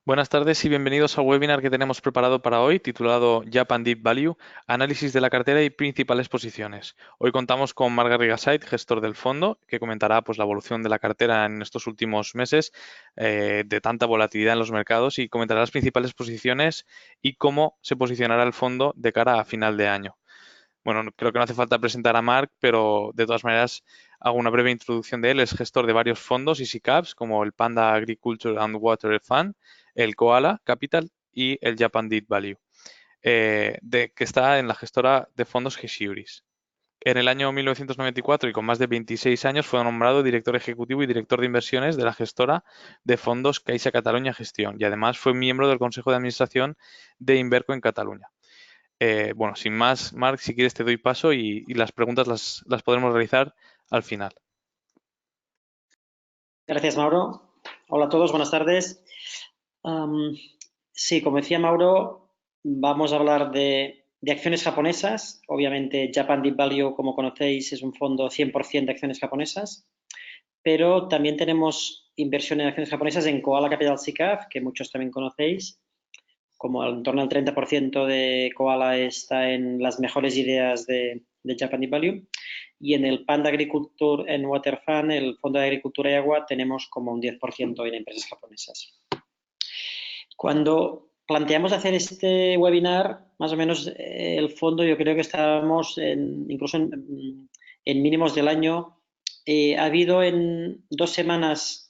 Buenas tardes y bienvenidos al webinar que tenemos preparado para hoy, titulado Japan Deep Value, análisis de la cartera y principales posiciones. Hoy contamos con Marc Garrigasait, gestor del fondo, que comentará pues, la evolución de la cartera en estos últimos meses de tanta volatilidad en los mercados y comentará las principales posiciones y cómo se posicionará el fondo de cara a final de año. Bueno, creo que no hace falta presentar a Marc, pero de todas maneras hago una breve introducción de él. Es gestor de varios fondos y SICAVs como el Panda Agriculture and Water Fund, el Koala Capital y el Japan Deep Value, que está en la gestora de fondos Geshiuris. En el año 1994 y con más de 26 años fue nombrado director ejecutivo y director de inversiones de la gestora de fondos Caixa Catalunya Gestión y además fue miembro del Consejo de Administración de Inverco en Cataluña. Bueno, sin más, Marc, si quieres te doy paso y las preguntas las podremos realizar al final. Gracias, Mauro. Hola a todos, buenas tardes. Sí, como decía Mauro, vamos a hablar de acciones japonesas. Obviamente, Japan Deep Value, como conocéis, es un fondo 100% de acciones japonesas, pero también tenemos inversión en acciones japonesas en Koala Capital SICAV, que muchos también conocéis. Como en torno al 30% de Koala está en las mejores ideas de Japan Deep Value. Y en el Panda Agriculture and Water Fund, el Fondo de Agricultura y Agua, tenemos como un 10% en empresas japonesas. Cuando planteamos hacer este webinar, más o menos el fondo yo creo que estábamos incluso en mínimos del año. Ha habido en 2 semanas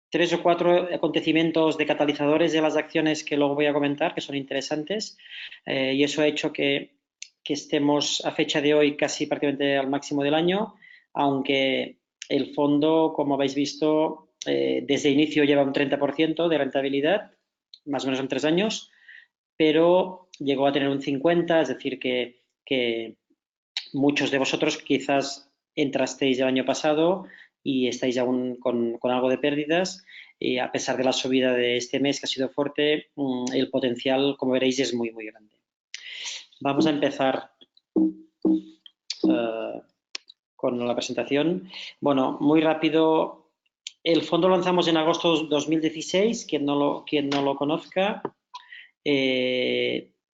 3 o 4 acontecimientos de catalizadores de las acciones que luego voy a comentar, que son interesantes, y eso ha hecho que estemos a fecha de hoy casi prácticamente al máximo del año, aunque el fondo, como habéis visto, desde inicio lleva un 30% de rentabilidad, más o menos en 3 años, pero llegó a tener un 50%, es decir, que muchos de vosotros quizás entrasteis el año pasado y estáis aún con algo de pérdidas. Y a pesar de la subida de este mes que ha sido fuerte, el potencial, como veréis, es muy, muy grande. Vamos a empezar con la presentación. Bueno, muy rápido. El fondo lo lanzamos en agosto de 2016, quien no lo conozca.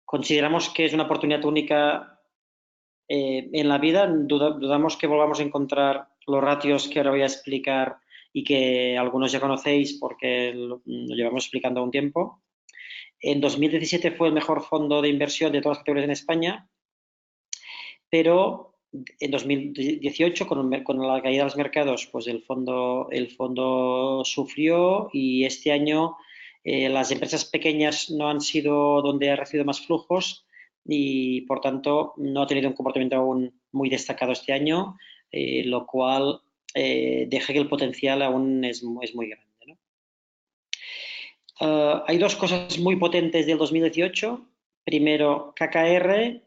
Consideramos que es una oportunidad única en la vida. Dudamos que volvamos a encontrar los ratios que ahora voy a explicar y que algunos ya conocéis porque lo llevamos explicando un tiempo. En 2017 fue el mejor fondo de inversión de todas las categorías en España, pero en 2018, con la caída de los mercados, pues el fondo sufrió y este año las empresas pequeñas no han sido donde ha recibido más flujos y, por tanto, no ha tenido un comportamiento aún muy destacado este año, lo cual deja que el potencial aún es muy grande, ¿no? Hay dos cosas muy potentes del 2018. Primero, KKR.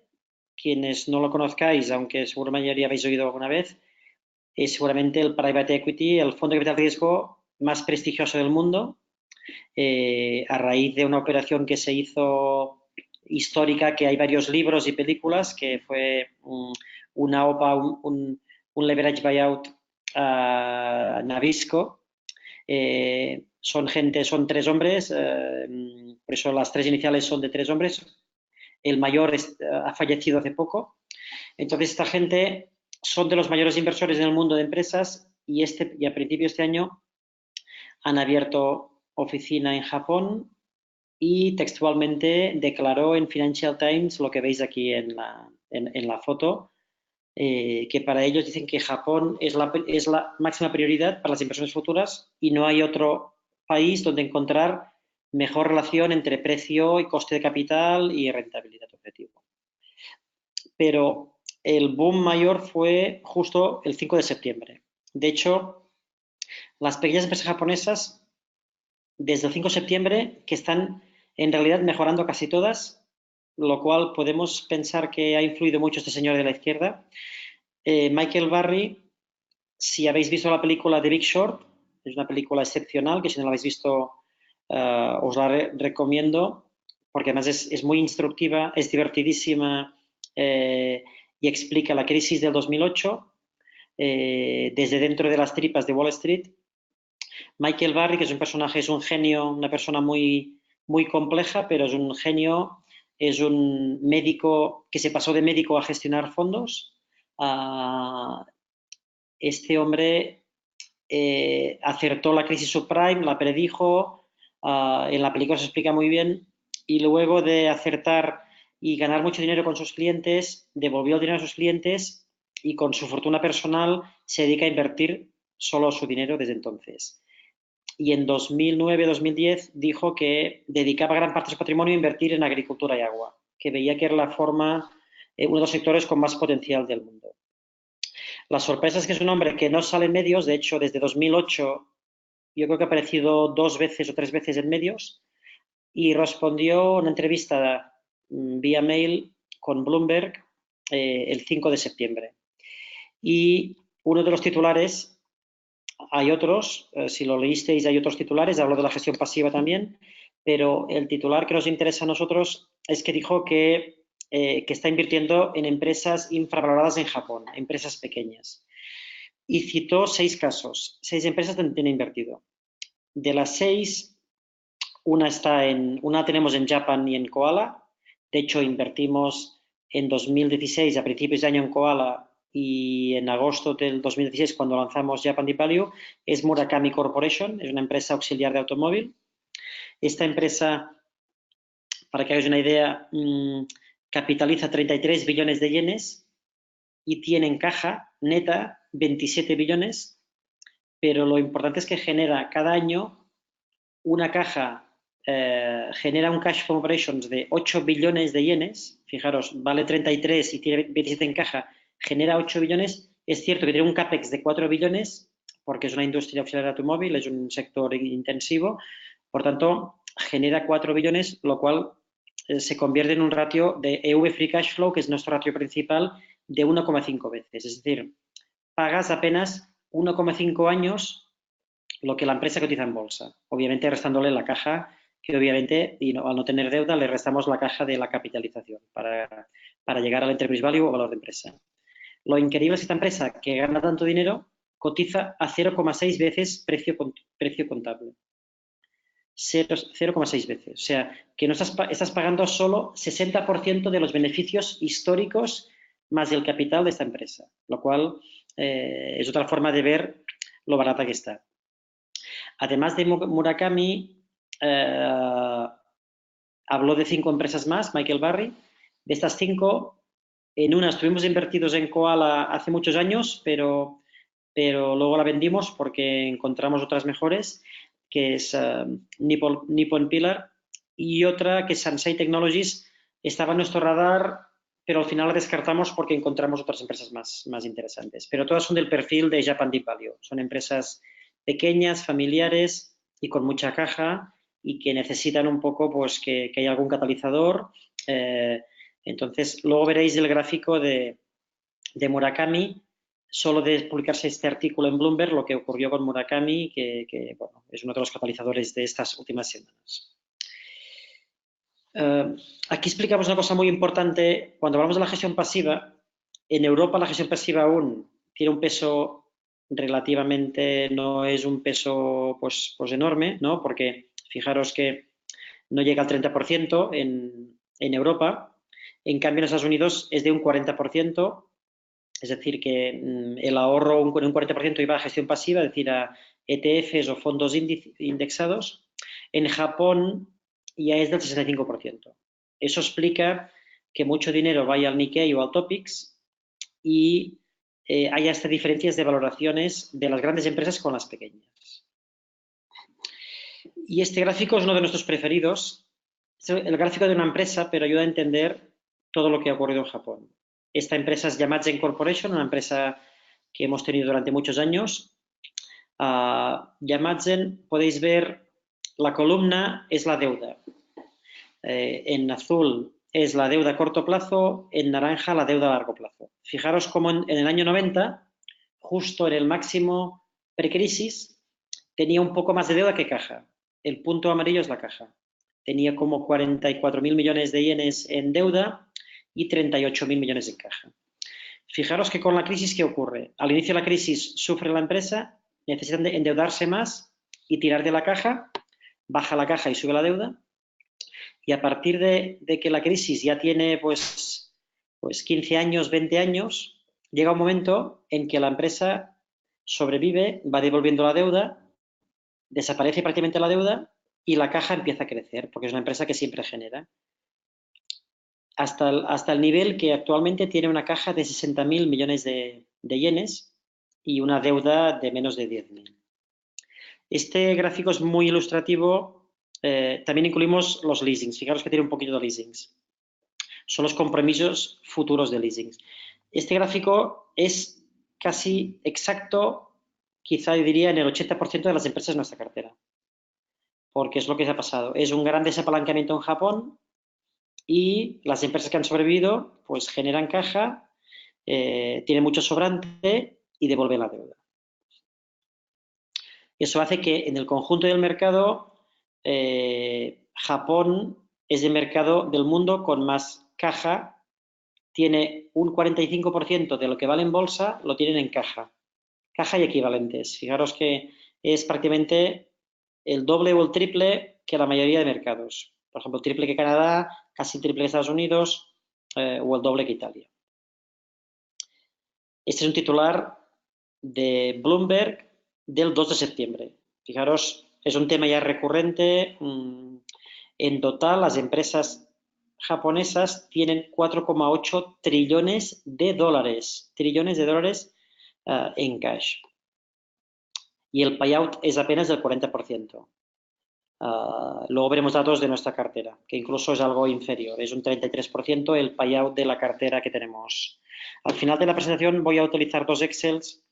Quienes no lo conozcáis, aunque seguro mayoría habéis oído alguna vez, es seguramente el private equity, el fondo de capital riesgo más prestigioso del mundo, a raíz de una operación que se hizo histórica, que hay varios libros y películas, que fue una OPA, un leverage buyout a Nabisco. Son 3 hombres, por eso las 3 iniciales son de 3 hombres. El mayor ha fallecido hace poco. Entonces, esta gente son de los mayores inversores en el mundo de empresas y a principios de este año han abierto oficina en Japón y textualmente declaró en Financial Times lo que veis aquí en la foto, que para ellos dicen que Japón es la máxima prioridad para las inversiones futuras y no hay otro país donde encontrar mejor relación entre precio y coste de capital y rentabilidad objetivo. Pero el boom mayor fue justo el 5 de septiembre. De hecho, las pequeñas empresas japonesas, desde el 5 de septiembre, que están en realidad mejorando casi todas, lo cual podemos pensar que ha influido mucho este señor de la izquierda. Michael Burry, si habéis visto la película The Big Short, es una película excepcional, que si no la habéis visto os la recomiendo, porque además es muy instructiva, es divertidísima y explica la crisis del 2008 desde dentro de las tripas de Wall Street. Michael Barry, que es un personaje, es un genio, una persona muy, muy compleja, pero es un genio, es un médico que se pasó de médico a gestionar fondos. Este hombre acertó la crisis subprime, la predijo, en la película se explica muy bien, y luego de acertar y ganar mucho dinero con sus clientes, devolvió el dinero a sus clientes y con su fortuna personal se dedica a invertir solo su dinero desde entonces. Y en 2009-2010 dijo que dedicaba gran parte de su patrimonio a invertir en agricultura y agua, que veía que era la forma, uno de los sectores con más potencial del mundo. La sorpresa es que es un hombre que no sale en medios, de hecho desde 2008 yo creo que ha aparecido 2 veces o 3 veces en medios y respondió una entrevista vía mail con Bloomberg el 5 de septiembre. Y uno de los titulares, hay otros, si lo leísteis hay otros titulares, hablo de la gestión pasiva también, pero el titular que nos interesa a nosotros es que dijo que está invirtiendo en empresas infravaloradas en Japón, empresas pequeñas. Y citó 6 casos, 6 empresas donde tiene invertido. De las 6, una tenemos en Japan y en Koala. De hecho, invertimos en 2016, a principios de año en Koala, y en agosto del 2016, cuando lanzamos Japan Deep Value, es Murakami Corporation, es una empresa auxiliar de automóvil. Esta empresa, para que hagáis una idea, capitaliza 33 billones de yenes y tiene en caja neta 27 billones, pero lo importante es que genera cada año una caja, genera un cash from operations de 8 billones de yenes, fijaros, vale 33 y tiene 27 en caja, genera 8 billones, es cierto que tiene un capex de 4 billones, porque es una industria auxiliar de automóvil, es un sector intensivo, por tanto, genera 4 billones, lo cual se convierte en un ratio de EV Free Cash Flow, que es nuestro ratio principal, de 1,5 veces. Es decir, pagas apenas 1,5 años lo que la empresa cotiza en bolsa. Obviamente restándole la caja, que obviamente, al no tener deuda, le restamos la caja de la capitalización para llegar al enterprise value o valor de empresa. Lo increíble es que esta empresa, que gana tanto dinero, cotiza a 0,6 veces precio contable. 0,6 veces. O sea, que no estás pagando solo 60% de los beneficios históricos más el capital de esta empresa, lo cual es otra forma de ver lo barata que está. Además de Murakami, habló de 5 empresas más, Michael Barry. De estas 5, en una estuvimos invertidos en Koala hace muchos años, pero luego la vendimos porque encontramos otras mejores, que es Nippon Pillar, y otra que es Sansei Technologies, estaba en nuestro radar, pero al final la descartamos porque encontramos otras empresas más interesantes. Pero todas son del perfil de Japan Deep Value. Son empresas pequeñas, familiares y con mucha caja y que necesitan un poco pues que haya algún catalizador. Entonces, luego veréis el gráfico de Murakami, solo de publicarse este artículo en Bloomberg, lo que ocurrió con Murakami, que bueno, es uno de los catalizadores de estas últimas semanas. Aquí explicamos una cosa muy importante. Cuando hablamos de la gestión pasiva, en Europa la gestión pasiva aún tiene un peso relativamente, no es un peso pues enorme, ¿no? Porque fijaros que no llega al 30% en Europa. En cambio, en Estados Unidos es de un 40%, es decir, que el ahorro en un 40% iba a gestión pasiva, es decir, a ETFs o fondos indexados. En Japón ya es del 65%. Eso explica que mucho dinero vaya al Nikkei o al Topix y haya estas diferencias de valoraciones de las grandes empresas con las pequeñas. Y este gráfico es uno de nuestros preferidos. Es el gráfico de una empresa, pero ayuda a entender todo lo que ha ocurrido en Japón. Esta empresa es Yamagen Corporation, una empresa que hemos tenido durante muchos años. Yamagen, podéis ver, la columna es la deuda. En azul es la deuda a corto plazo, en naranja la deuda a largo plazo. Fijaros cómo en el año 90, justo en el máximo precrisis, tenía un poco más de deuda que caja. El punto amarillo es la caja. Tenía como 44.000 millones de yenes en deuda y 38.000 millones en caja. Fijaros que con la crisis, ¿qué ocurre? Al inicio de la crisis sufre la empresa, necesitan endeudarse más y tirar de la caja, baja la caja y sube la deuda. Y a partir de que la crisis ya tiene pues 15 años, 20 años, llega un momento en que la empresa sobrevive, va devolviendo la deuda, desaparece prácticamente la deuda y la caja empieza a crecer, porque es una empresa que siempre genera. Hasta el nivel que actualmente tiene una caja de 60.000 millones de yenes y una deuda de menos de 10.000. Este gráfico es muy ilustrativo. También incluimos los leasings. Fijaros que tiene un poquito de leasings. Son los compromisos futuros de leasings. Este gráfico es casi exacto, quizá diría en el 80% de las empresas de nuestra cartera. Porque es lo que se ha pasado. Es un gran desapalancamiento en Japón y las empresas que han sobrevivido pues generan caja, tienen mucho sobrante y devuelven la deuda. Eso hace que en el conjunto del mercado, Japón es el mercado del mundo con más caja, tiene un 45% de lo que vale en bolsa, lo tienen en caja y equivalentes. Fijaros que es prácticamente el doble o el triple que la mayoría de mercados. Por ejemplo, el triple que Canadá, casi el triple que Estados Unidos o el doble que Italia. Este es un titular de Bloomberg del 2 de septiembre. Fijaros, es un tema ya recurrente. En total, las empresas japonesas tienen 4,8 trillones de dólares. En cash. Y el payout es apenas del 40%. Luego veremos datos de nuestra cartera, que incluso es algo inferior. Es un 33% el payout de la cartera que tenemos. Al final de la presentación voy a utilizar dos Excels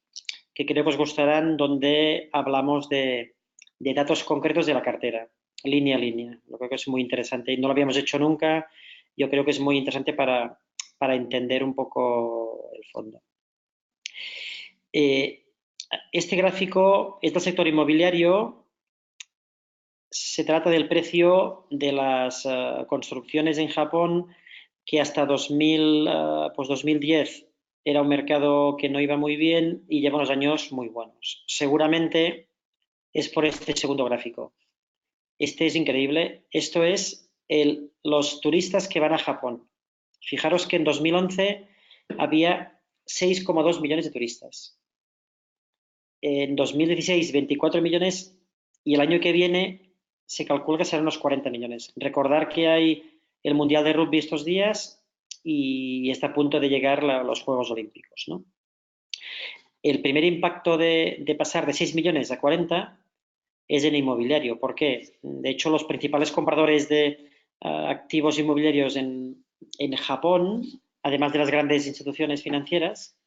que creo que os gustarán, donde hablamos de datos concretos de la cartera, línea a línea. Lo creo que es muy interesante y no lo habíamos hecho nunca. Yo creo que es muy interesante para entender un poco el fondo. Este gráfico es del sector inmobiliario. Se trata del precio de las construcciones en Japón, que hasta 2010 era un mercado que no iba muy bien y lleva unos años muy buenos. Seguramente es por este segundo gráfico. Este es increíble. Esto es los turistas que van a Japón. Fijaros que en 2011 había 6,2 millones de turistas. En 2016, 24 millones y el año que viene se calcula que serán unos 40 millones. Recordar que hay el Mundial de Rugby estos días y está a punto de llegar los Juegos Olímpicos, ¿no? El primer impacto de pasar de 6 millones a 40 es en inmobiliario. ¿Por qué? De hecho, los principales compradores de activos inmobiliarios en Japón, además de las grandes instituciones financieras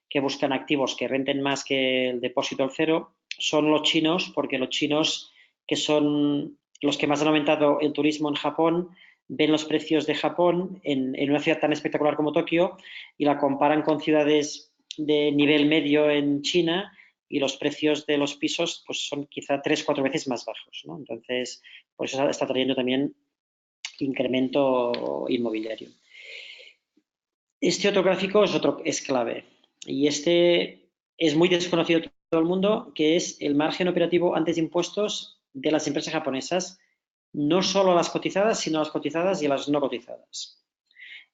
que buscan activos que renten más que el depósito al cero, son los chinos, porque los chinos, que son los que más han aumentado el turismo en Japón, ven los precios de Japón en una ciudad tan espectacular como Tokio y la comparan con ciudades de nivel medio en China y los precios de los pisos pues son quizá 3-4 veces más bajos, ¿no? Entonces, por eso está trayendo también incremento inmobiliario. Este otro gráfico es clave y este es muy desconocido de todo el mundo, que es el margen operativo antes de impuestos de las empresas japonesas, no solo las cotizadas, sino las cotizadas y las no cotizadas.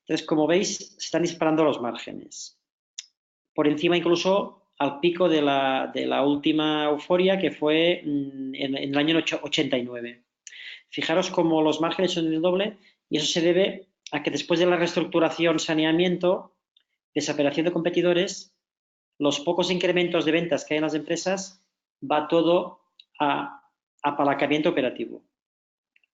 Entonces, como veis, se están disparando los márgenes. Por encima incluso al pico de la última euforia, que fue en el año 89. Fijaros cómo los márgenes son el doble y eso se debe a que después de la reestructuración, saneamiento, desaparición de competidores, los pocos incrementos de ventas que hay en las empresas va todo a apalancamiento operativo.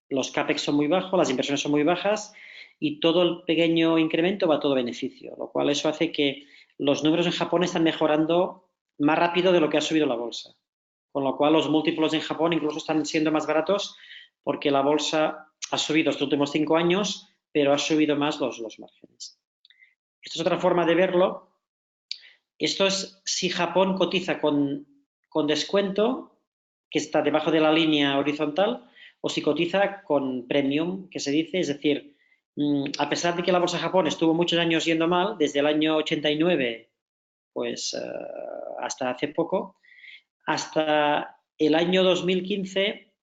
Los CAPEX son muy bajos, las inversiones son muy bajas y todo el pequeño incremento va todo a beneficio, lo cual eso hace que los números en Japón están mejorando más rápido de lo que ha subido la bolsa. Con lo cual los múltiplos en Japón incluso están siendo más baratos porque la bolsa ha subido estos últimos 5 años, pero ha subido más los márgenes. Esto es otra forma de verlo. Esto es si Japón cotiza con descuento, que está debajo de la línea horizontal, o si cotiza con premium, que se dice, es decir, a pesar de que la bolsa de Japón estuvo muchos años yendo mal, desde el año 89 pues hasta hace poco, hasta el año 2015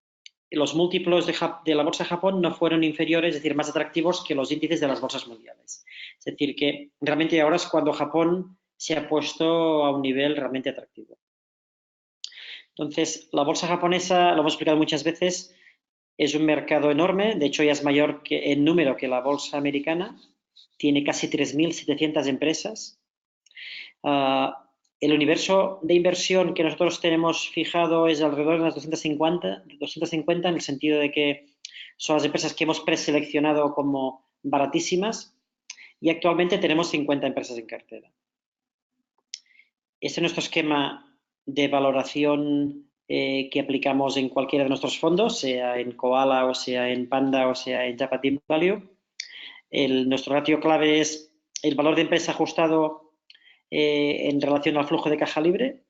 los múltiplos de la bolsa de Japón no fueron inferiores, es decir, más atractivos que los índices de las bolsas mundiales. Es decir, que realmente ahora es cuando Japón se ha puesto a un nivel realmente atractivo. Entonces, la bolsa japonesa, lo hemos explicado muchas veces, es un mercado enorme, de hecho ya es mayor en número que la bolsa americana, tiene casi 3.700 empresas. El universo de inversión que nosotros tenemos fijado es alrededor de las 250 en el sentido de que son las empresas que hemos preseleccionado como baratísimas y actualmente tenemos 50 empresas en cartera. Este es nuestro esquema de valoración que aplicamos en cualquiera de nuestros fondos, sea en Koala o sea en Panda o sea en Japan Deep Value. Nuestro ratio clave es el valor de empresa ajustado en relación al flujo de caja libre,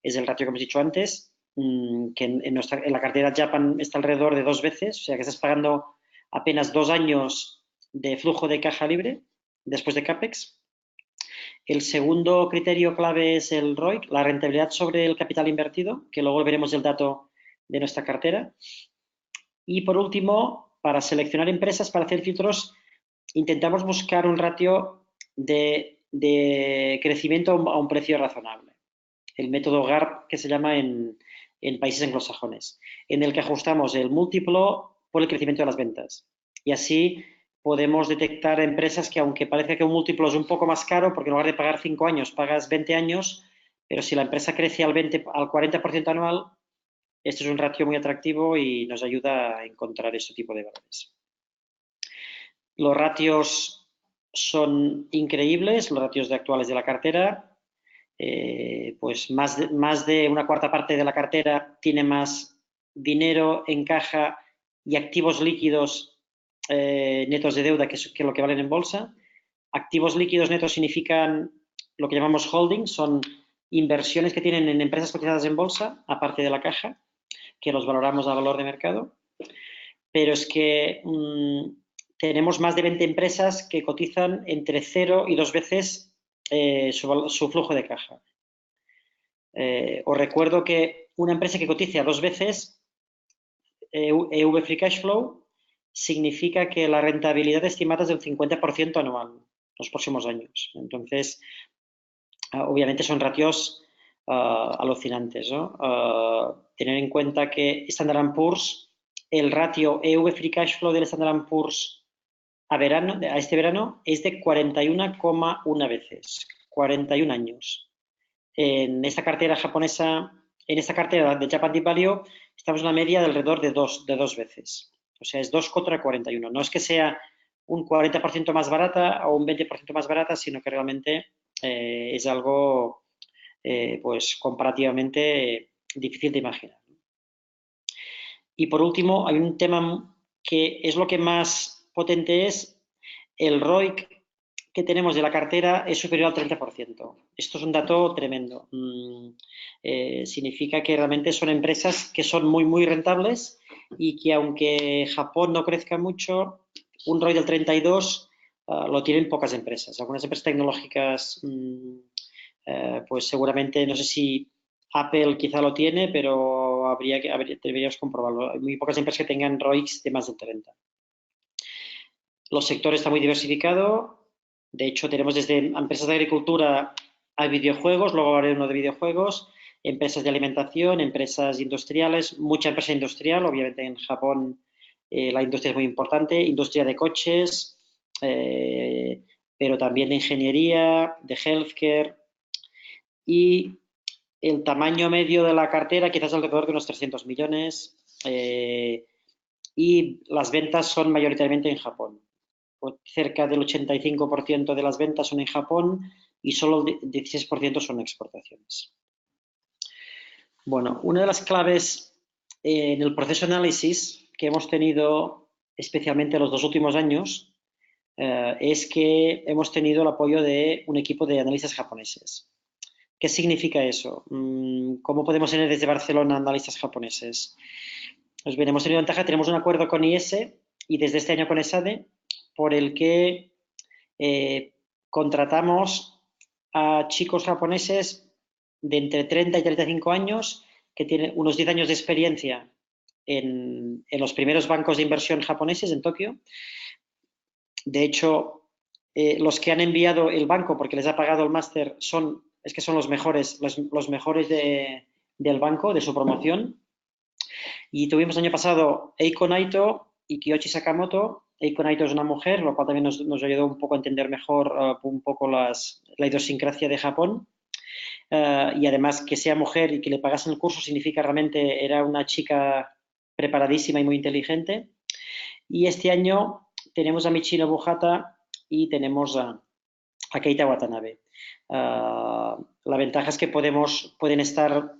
es el ratio que hemos dicho antes, que en la cartera Japan está alrededor de 2 veces, o sea que estás pagando apenas 2 años de flujo de caja libre después de CAPEX. El segundo criterio clave es el ROIC, la rentabilidad sobre el capital invertido, que luego veremos el dato de nuestra cartera. Y por último, para seleccionar empresas, para hacer filtros, intentamos buscar un ratio de crecimiento a un precio razonable. El método GARP, que se llama en países anglosajones, en el que ajustamos el múltiplo por el crecimiento de las ventas. Y así podemos detectar empresas que, aunque parece que un múltiplo es un poco más caro, porque en lugar de pagar 5 años, pagas 20 años, pero si la empresa crece al 40% anual, este es un ratio muy atractivo y nos ayuda a encontrar ese tipo de valores. Los ratios son increíbles, los ratios actuales de la cartera. Pues más de una cuarta parte de la cartera tiene más dinero en caja y activos líquidos netos de deuda que lo que valen en bolsa. Activos líquidos netos significan lo que llamamos holdings, son inversiones que tienen en empresas cotizadas en bolsa, aparte de la caja, que los valoramos a valor de mercado. Pero es que tenemos más de 20 empresas que cotizan entre 0 y 2 veces su flujo de caja. Os recuerdo que una empresa que cotice a 2 veces EV Free Cash Flow significa que la rentabilidad estimada es del 50% anual los próximos años. Entonces, obviamente son ratios alucinantes, ¿no? Tener en cuenta que Standard & Poor's, el ratio EV Free Cash Flow del Standard & Poor's a este verano es de 41,1 veces, 41 años. En esta cartera japonesa, en esta cartera de Japan Deep Value, estamos en una media de alrededor de dos veces. O sea, es 2 contra 41. No es que sea un 40% más barata o un 20% más barata, sino que realmente es algo pues comparativamente difícil de imaginar. Y por último, hay un tema que es lo que más potente es, el ROIC que tenemos de la cartera es superior al 30%. Esto es un dato tremendo. Significa que realmente son empresas que son muy rentables y que aunque Japón no crezca mucho, un ROI del 32 lo tienen pocas empresas. Algunas empresas tecnológicas, pues seguramente, no sé si Apple quizá lo tiene, pero deberíamos comprobarlo. Hay muy pocas empresas que tengan ROICs de más del 30. Los sectores están muy diversificados. De hecho, tenemos desde empresas de agricultura a videojuegos, luego hablaré uno de videojuegos, empresas de alimentación, empresas industriales, mucha empresa industrial, obviamente en Japón la industria es muy importante, industria de coches, pero también de ingeniería, de healthcare, y el tamaño medio de la cartera quizás alrededor de unos 300 millones y las ventas son mayoritariamente en Japón. Cerca del 85% de las ventas son en Japón y solo el 16% son exportaciones. Bueno, una de las claves en el proceso de análisis que hemos tenido especialmente los 2 últimos años es que hemos tenido el apoyo de un equipo de analistas japoneses. ¿Qué significa eso? ¿Cómo podemos tener desde Barcelona analistas japoneses? Pues bien, hemos tenido ventaja, tenemos un acuerdo con IS y desde este año con ESADE por el que contratamos a chicos japoneses de entre 30 y 35 años que tiene unos 10 años de experiencia en los primeros bancos de inversión japoneses en Tokio. De hecho, los que han enviado el banco porque les ha pagado el máster son los mejores, los mejores del banco, de su promoción. Y tuvimos el año pasado Eiko Naito y Kiyoshi Sakamoto. Eiko Naito es una mujer, lo cual también nos ayudó un poco a entender mejor un poco la idiosincrasia de Japón. Y además que sea mujer y que le pagasen el curso significa realmente era una chica preparadísima y muy inteligente. Y este año tenemos a Michino Buhata y tenemos a Keita Watanabe. La ventaja es que pueden estar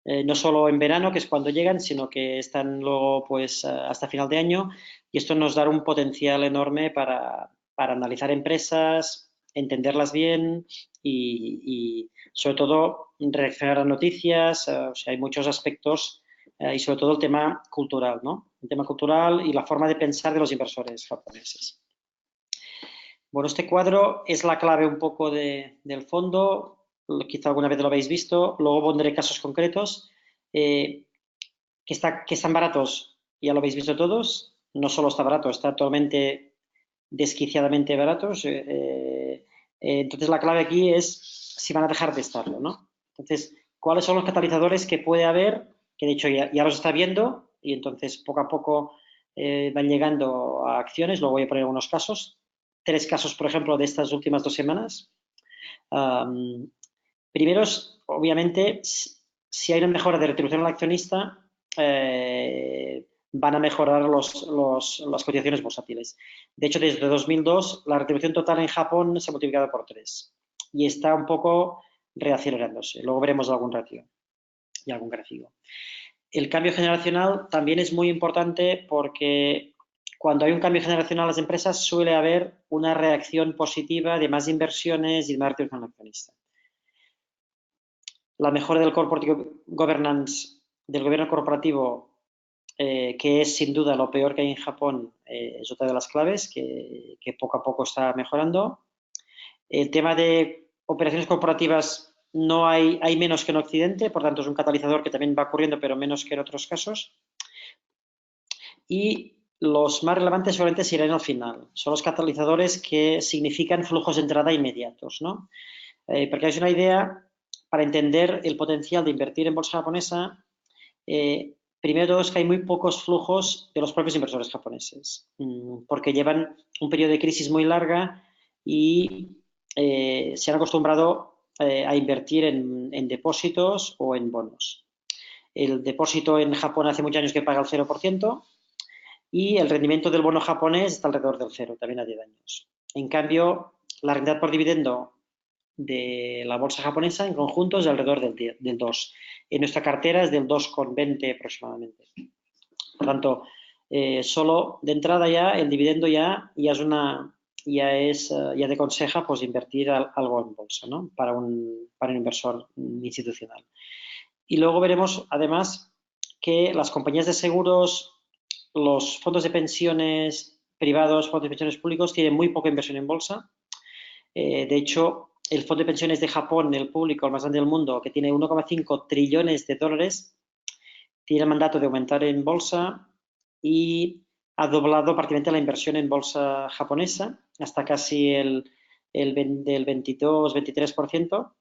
no solo en verano, que es cuando llegan, sino que están luego pues hasta final de año, y esto nos da un potencial enorme para analizar empresas, entenderlas bien y sobre todo reaccionar a noticias. O sea, hay muchos aspectos y sobre todo el tema cultural, ¿no? El tema cultural y la forma de pensar de los inversores japoneses. Bueno, este cuadro es la clave un poco del fondo, quizá alguna vez lo habéis visto, luego pondré casos concretos, que están baratos, ya lo habéis visto todos, no solo está barato, está totalmente desquiciadamente baratos. Entonces la clave aquí es si van a dejar de estarlo, ¿no? Entonces, ¿cuáles son los catalizadores que puede haber? Que de hecho ya los está viendo y entonces poco a poco van llegando a acciones, luego voy a poner algunos casos. 3 casos, por ejemplo, de estas últimas 2 semanas. Primeros, obviamente, si hay una mejora de retribución al accionista, van a mejorar las cotizaciones bursátiles. De hecho, desde 2002, la retribución total en Japón se ha multiplicado por 3 y está un poco reacelerándose. Luego veremos algún ratio y algún gráfico. El cambio generacional también es muy importante porque cuando hay un cambio generacional en las empresas suele haber una reacción positiva de más inversiones y más retribución al accionista. La mejora del corporate governance, del gobierno corporativo, que es sin duda lo peor que hay en Japón, es otra de las claves que poco a poco está mejorando. El tema de operaciones corporativas no hay menos que en Occidente, por tanto es un catalizador que también va ocurriendo, pero menos que en otros casos. Y los más relevantes seguramente serán al final. Son los catalizadores que significan flujos de entrada inmediatos, ¿no? Porque es una idea, para entender el potencial de invertir en bolsa japonesa, primero de todo es que hay muy pocos flujos de los propios inversores japoneses, porque llevan un periodo de crisis muy larga y se han acostumbrado a invertir en depósitos o en bonos. El depósito en Japón hace muchos años que paga el 0%, y el rendimiento del bono japonés está alrededor del 0, también a 10 años. En cambio, la rentabilidad por dividendo de la bolsa japonesa en conjunto es de alrededor del 2. En nuestra cartera es del 2,20 aproximadamente. Por tanto, solo de entrada ya el dividendo ya te aconseja pues invertir algo en bolsa, ¿no? Para un inversor institucional. Y luego veremos además que las compañías de seguros, los fondos de pensiones privados, fondos de pensiones públicos tienen muy poca inversión en bolsa. De hecho, el fondo de pensiones de Japón, el público, el más grande del mundo, que tiene 1,5 trillones de dólares, tiene el mandato de aumentar en bolsa y ha doblado prácticamente la inversión en bolsa japonesa hasta casi del 22-23%.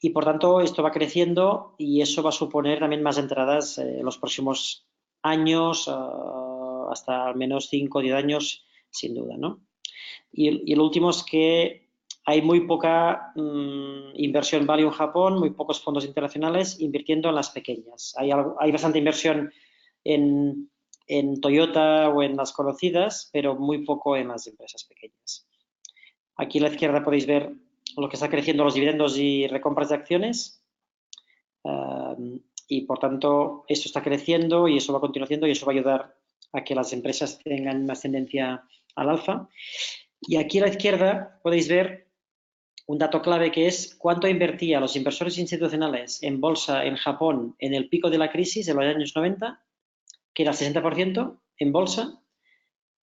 Y por tanto esto va creciendo y eso va a suponer también más entradas en los próximos años, hasta al menos 5 o 10 años, sin duda, ¿no? Y el último es que hay muy poca inversión value en Japón, muy pocos fondos internacionales invirtiendo en las pequeñas. Hay bastante inversión en Toyota o en las conocidas, pero muy poco en las empresas pequeñas. Aquí a la izquierda podéis ver lo que está creciendo los dividendos y recompras de acciones. Y por tanto, esto está creciendo y eso va a continuar haciendo y eso va a ayudar a que las empresas tengan más tendencia al alfa. Y aquí a la izquierda podéis ver un dato clave que es cuánto invertían los inversores institucionales en bolsa en Japón en el pico de la crisis de los años 90, que era el 60% en bolsa,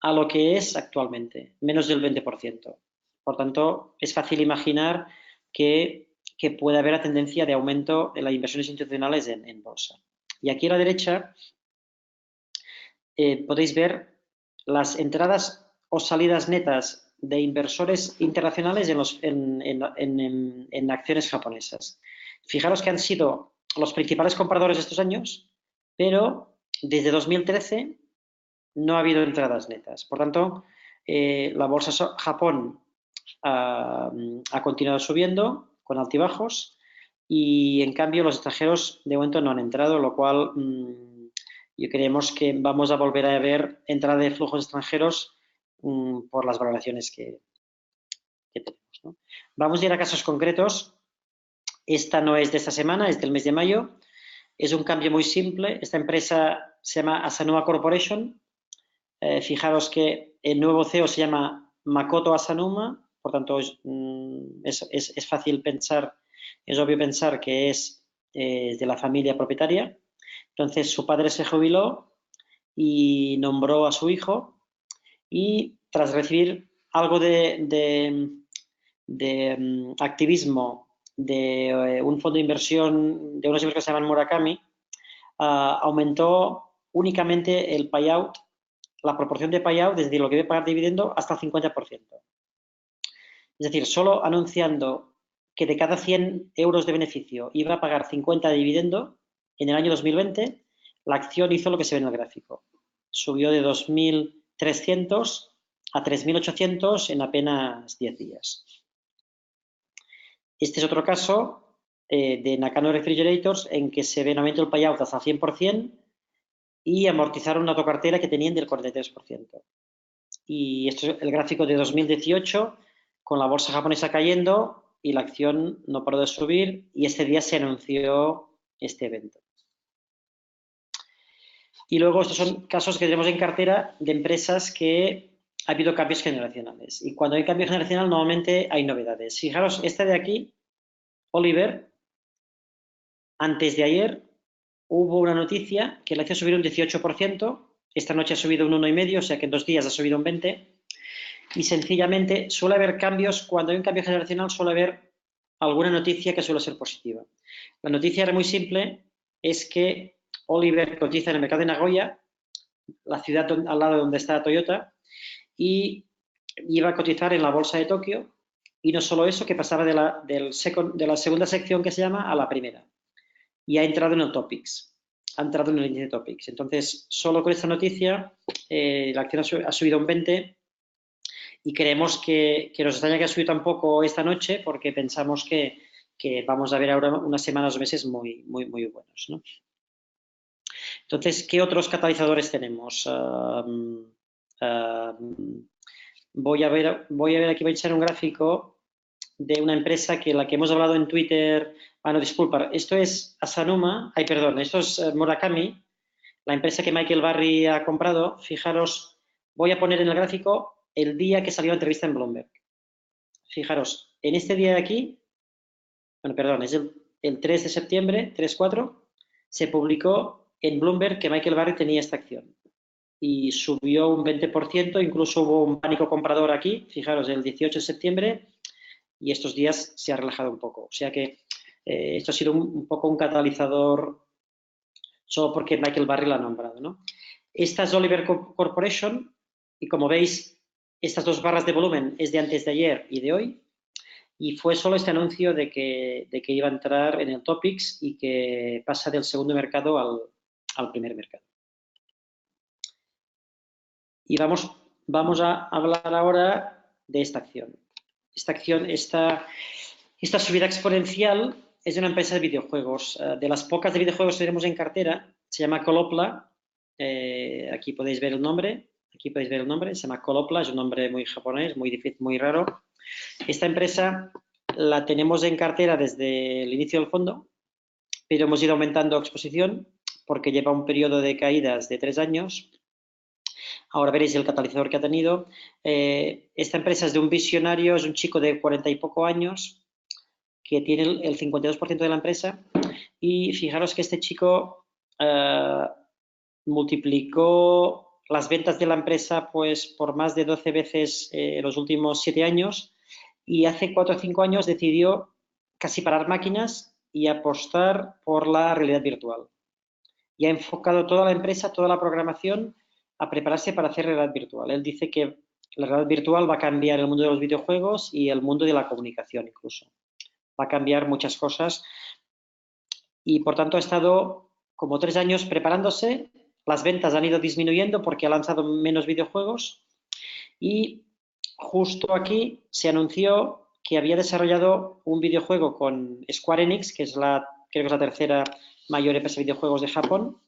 a lo que es actualmente, menos del 20%. Por tanto, es fácil imaginar que que puede haber la tendencia de aumento de las inversiones institucionales en bolsa. Y aquí a la derecha podéis ver las entradas o salidas netas de inversores internacionales en acciones japonesas. Fijaros que han sido los principales compradores de estos años, pero desde 2013 no ha habido entradas netas. Por tanto, la bolsa Japón ha continuado subiendo con altibajos y en cambio los extranjeros de momento no han entrado, lo cual yo creemos que vamos a volver a ver entrada de flujos extranjeros por las valoraciones que tenemos, ¿no? Vamos a ir a casos concretos. Esta no es de esta semana, es del mes de mayo. Es un cambio muy simple. Esta empresa se llama Asanuma Corporation. Fijaros que el nuevo CEO se llama Makoto Asanuma, por tanto es fácil pensar, es obvio pensar que es de la familia propietaria. Entonces su padre se jubiló y nombró a su hijo y tras recibir algo de activismo de un fondo de inversión, de unos inversores que se llaman Murakami, aumentó únicamente el payout, la proporción de payout desde lo que debe pagar dividendo hasta el 50%. Es decir, solo anunciando que de cada 100 euros de beneficio iba a pagar 50 de dividendo, en el año 2020 la acción hizo lo que se ve en el gráfico. Subió de 2.300 a 3.800 en apenas 10 días. Este es otro caso de Nakano Refrigerators en que se ve nuevamente el payout hasta 100% y amortizaron una autocartera que tenían del 43%. Y esto es el gráfico de 2018 con la bolsa japonesa cayendo y la acción no paró de subir y este día se anunció este evento. Y luego estos son casos que tenemos en cartera de empresas que ha habido cambios generacionales. Y cuando hay cambio generacional normalmente hay novedades. Fijaros, esta de aquí, Oliver, antes de ayer hubo una noticia que la acción subió un 18%, esta noche ha subido un 1,5%, o sea que en 2 días ha subido un 20%, y sencillamente suele haber cambios, cuando hay un cambio generacional suele haber alguna noticia que suele ser positiva. La noticia era muy simple, es que Oliver cotiza en el mercado de Nagoya, la ciudad al lado de donde está Toyota, y iba a cotizar en la bolsa de Tokio, y no solo eso, que pasaba de la segunda sección que se llama a la primera, y ha entrado en el Topix, ha entrado en el índice de Topix. Entonces, solo con esta noticia, la acción ha subido un 20%, y creemos que nos extraña que ha subido tan poco esta noche porque pensamos que vamos a ver ahora unas semanas o meses muy buenos, ¿no? Entonces, ¿qué otros catalizadores tenemos? Voy a ver aquí, voy a echar un gráfico de una empresa que la que hemos hablado en Twitter. No, disculpa, esto es Asanuma, esto es Murakami, la empresa que Michael Burry ha comprado. Fijaros, voy a poner en el gráfico el día que salió la entrevista en Bloomberg. Fijaros, en este día de aquí, es el 3 de septiembre, 3-4, se publicó en Bloomberg que Michael Burry tenía esta acción y subió un 20%, incluso hubo un pánico comprador aquí, fijaros, el 18 de septiembre, y estos días se ha relajado un poco. O sea que esto ha sido un poco un catalizador solo porque Michael Burry lo ha nombrado, ¿no? Esta es Oliver Corporation y como veis, estas 2 barras de volumen es de antes de ayer y de hoy, y fue solo este anuncio de que iba a entrar en el Topix y que pasa del segundo mercado al primer mercado. Y vamos a hablar ahora de esta acción. Esta acción, esta subida exponencial es de una empresa de videojuegos. De las pocas de videojuegos que tenemos en cartera, se llama Colopla. Aquí podéis ver el nombre. Se llama Colopla, es un nombre muy japonés, muy difícil, muy raro. Esta empresa la tenemos en cartera desde el inicio del fondo, pero hemos ido aumentando exposición porque lleva un periodo de caídas de 3 años. Ahora veréis el catalizador que ha tenido. Esta empresa es de un visionario, es un chico de 40 y poco años que tiene el 52% de la empresa, y fijaros que este chico multiplicó las ventas de la empresa pues por más de 12 veces los últimos 7 años, y hace 4 o 5 años decidió casi parar máquinas y apostar por la realidad virtual. Y ha enfocado toda la empresa, toda la programación a prepararse para hacer realidad virtual. Él dice que la realidad virtual va a cambiar el mundo de los videojuegos y el mundo de la comunicación incluso. Va a cambiar muchas cosas y por tanto ha estado como 3 años preparándose. Las ventas han ido disminuyendo porque ha lanzado menos videojuegos y justo aquí se anunció que había desarrollado un videojuego con Square Enix, que es creo que es la tercera mayor empresa de videojuegos de Japón.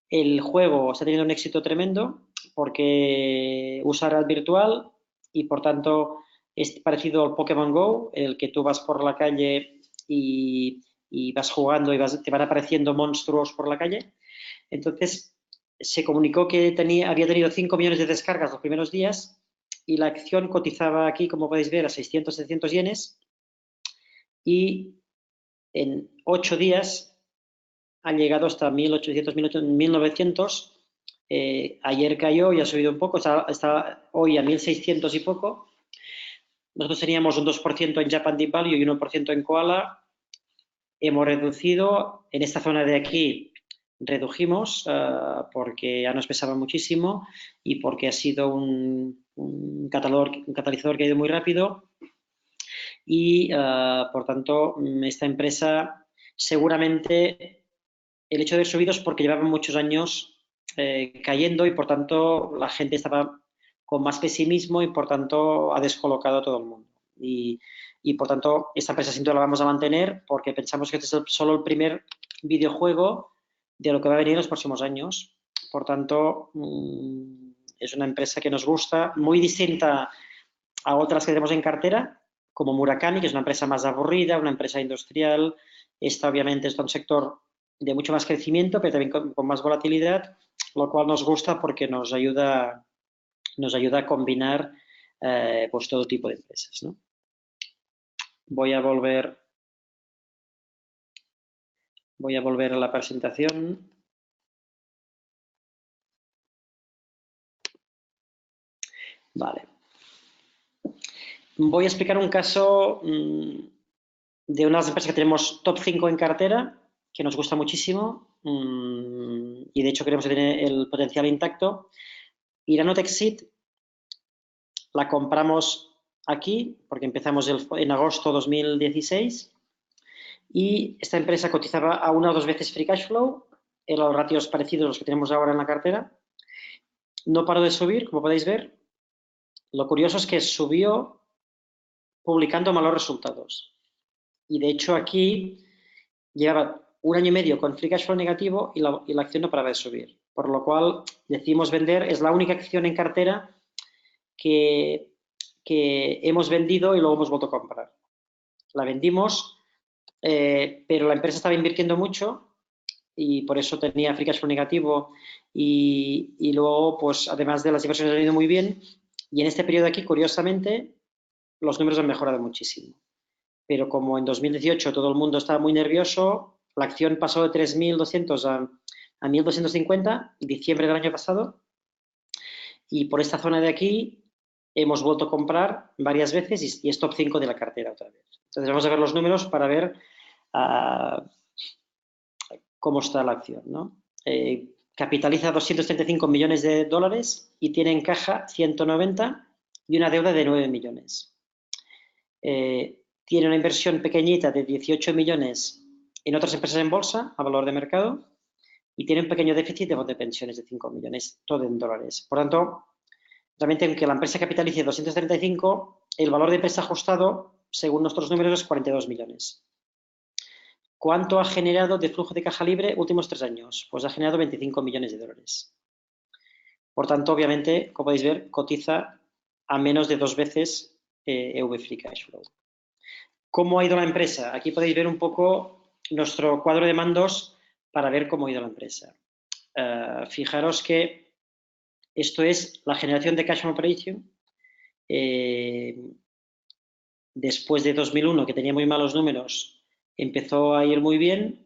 El juego está teniendo un éxito tremendo porque usa realidad virtual y por tanto es parecido al Pokémon Go, el que tú vas por la calle y vas jugando y te van apareciendo monstruos por la calle. Entonces se comunicó que había tenido 5 millones de descargas los primeros días y la acción cotizaba aquí, como podéis ver, a 600-700 yenes y en 8 días ha llegado hasta 1800, 1900. Ayer cayó y ha subido un poco, está hoy a 1600 y poco. Nosotros teníamos un 2% en Japan Deep Value y un 1% en Koala. Hemos reducido, en esta zona de aquí redujimos porque ya nos pesaba muchísimo y porque ha sido un catalizador que ha ido muy rápido y por tanto esta empresa seguramente el hecho de haber subido es porque llevaban muchos años cayendo y por tanto la gente estaba con más pesimismo y por tanto ha descolocado a todo el mundo. Y por tanto esta empresa sin duda la vamos a mantener porque pensamos que este es solo el primer videojuego de lo que va a venir en los próximos años. Por tanto, es una empresa que nos gusta, muy distinta a otras que tenemos en cartera, como Murakami, que es una empresa más aburrida, una empresa industrial. Esta obviamente está en un sector de mucho más crecimiento, pero también con más volatilidad, lo cual nos gusta porque nos ayuda a combinar pues todo tipo de empresas, ¿no? Voy a volver a la presentación. Vale. Voy a explicar un caso de unas empresas que tenemos top 5 en cartera, que nos gusta muchísimo y de hecho creemos que tiene el potencial intacto. Iranotexit la compramos aquí porque empezamos en agosto 2016 y esta empresa cotizaba a 1 o 2 veces free cash flow, eran los ratios parecidos a los que tenemos ahora en la cartera. No paró de subir, como podéis ver. Lo curioso es que subió publicando malos resultados. Y de hecho aquí llevaba 1 año y medio con free cash flow negativo y la acción no paraba de subir. Por lo cual decidimos vender. Es la única acción en cartera que hemos vendido y luego hemos vuelto a comprar. La vendimos, pero la empresa estaba invirtiendo mucho y por eso tenía free cash flow negativo y luego, pues además de las inversiones han ido muy bien y en este periodo aquí, curiosamente, los números han mejorado muchísimo. Pero como en 2018 todo el mundo estaba muy nervioso, la acción pasó de 3.200 a 1.250 en diciembre del año pasado y por esta zona de aquí hemos vuelto a comprar varias veces y es top 5 de la cartera otra vez. Entonces vamos a ver los números para ver cómo está la acción, ¿no? Capitaliza 235 millones de dólares y tiene en caja 190 y una deuda de 9 millones. Tiene una inversión pequeñita de 18 millones en otras empresas en bolsa a valor de mercado y tiene un pequeño déficit de fondo de pensiones de 5 millones, todo en dólares. Por tanto, realmente aunque la empresa capitalice 235, el valor de empresa ajustado, según nuestros números, es 42 millones. ¿Cuánto ha generado de flujo de caja libre últimos 3 años? Pues ha generado 25 millones de dólares. Por tanto, obviamente, como podéis ver, cotiza a menos de 2 veces EV Free Cash Flow. ¿Cómo ha ido la empresa? Aquí podéis ver un poco nuestro cuadro de mandos para ver cómo ha ido la empresa. Fijaros que esto es la generación de cash from operation. Después de 2001, que tenía muy malos números, empezó a ir muy bien.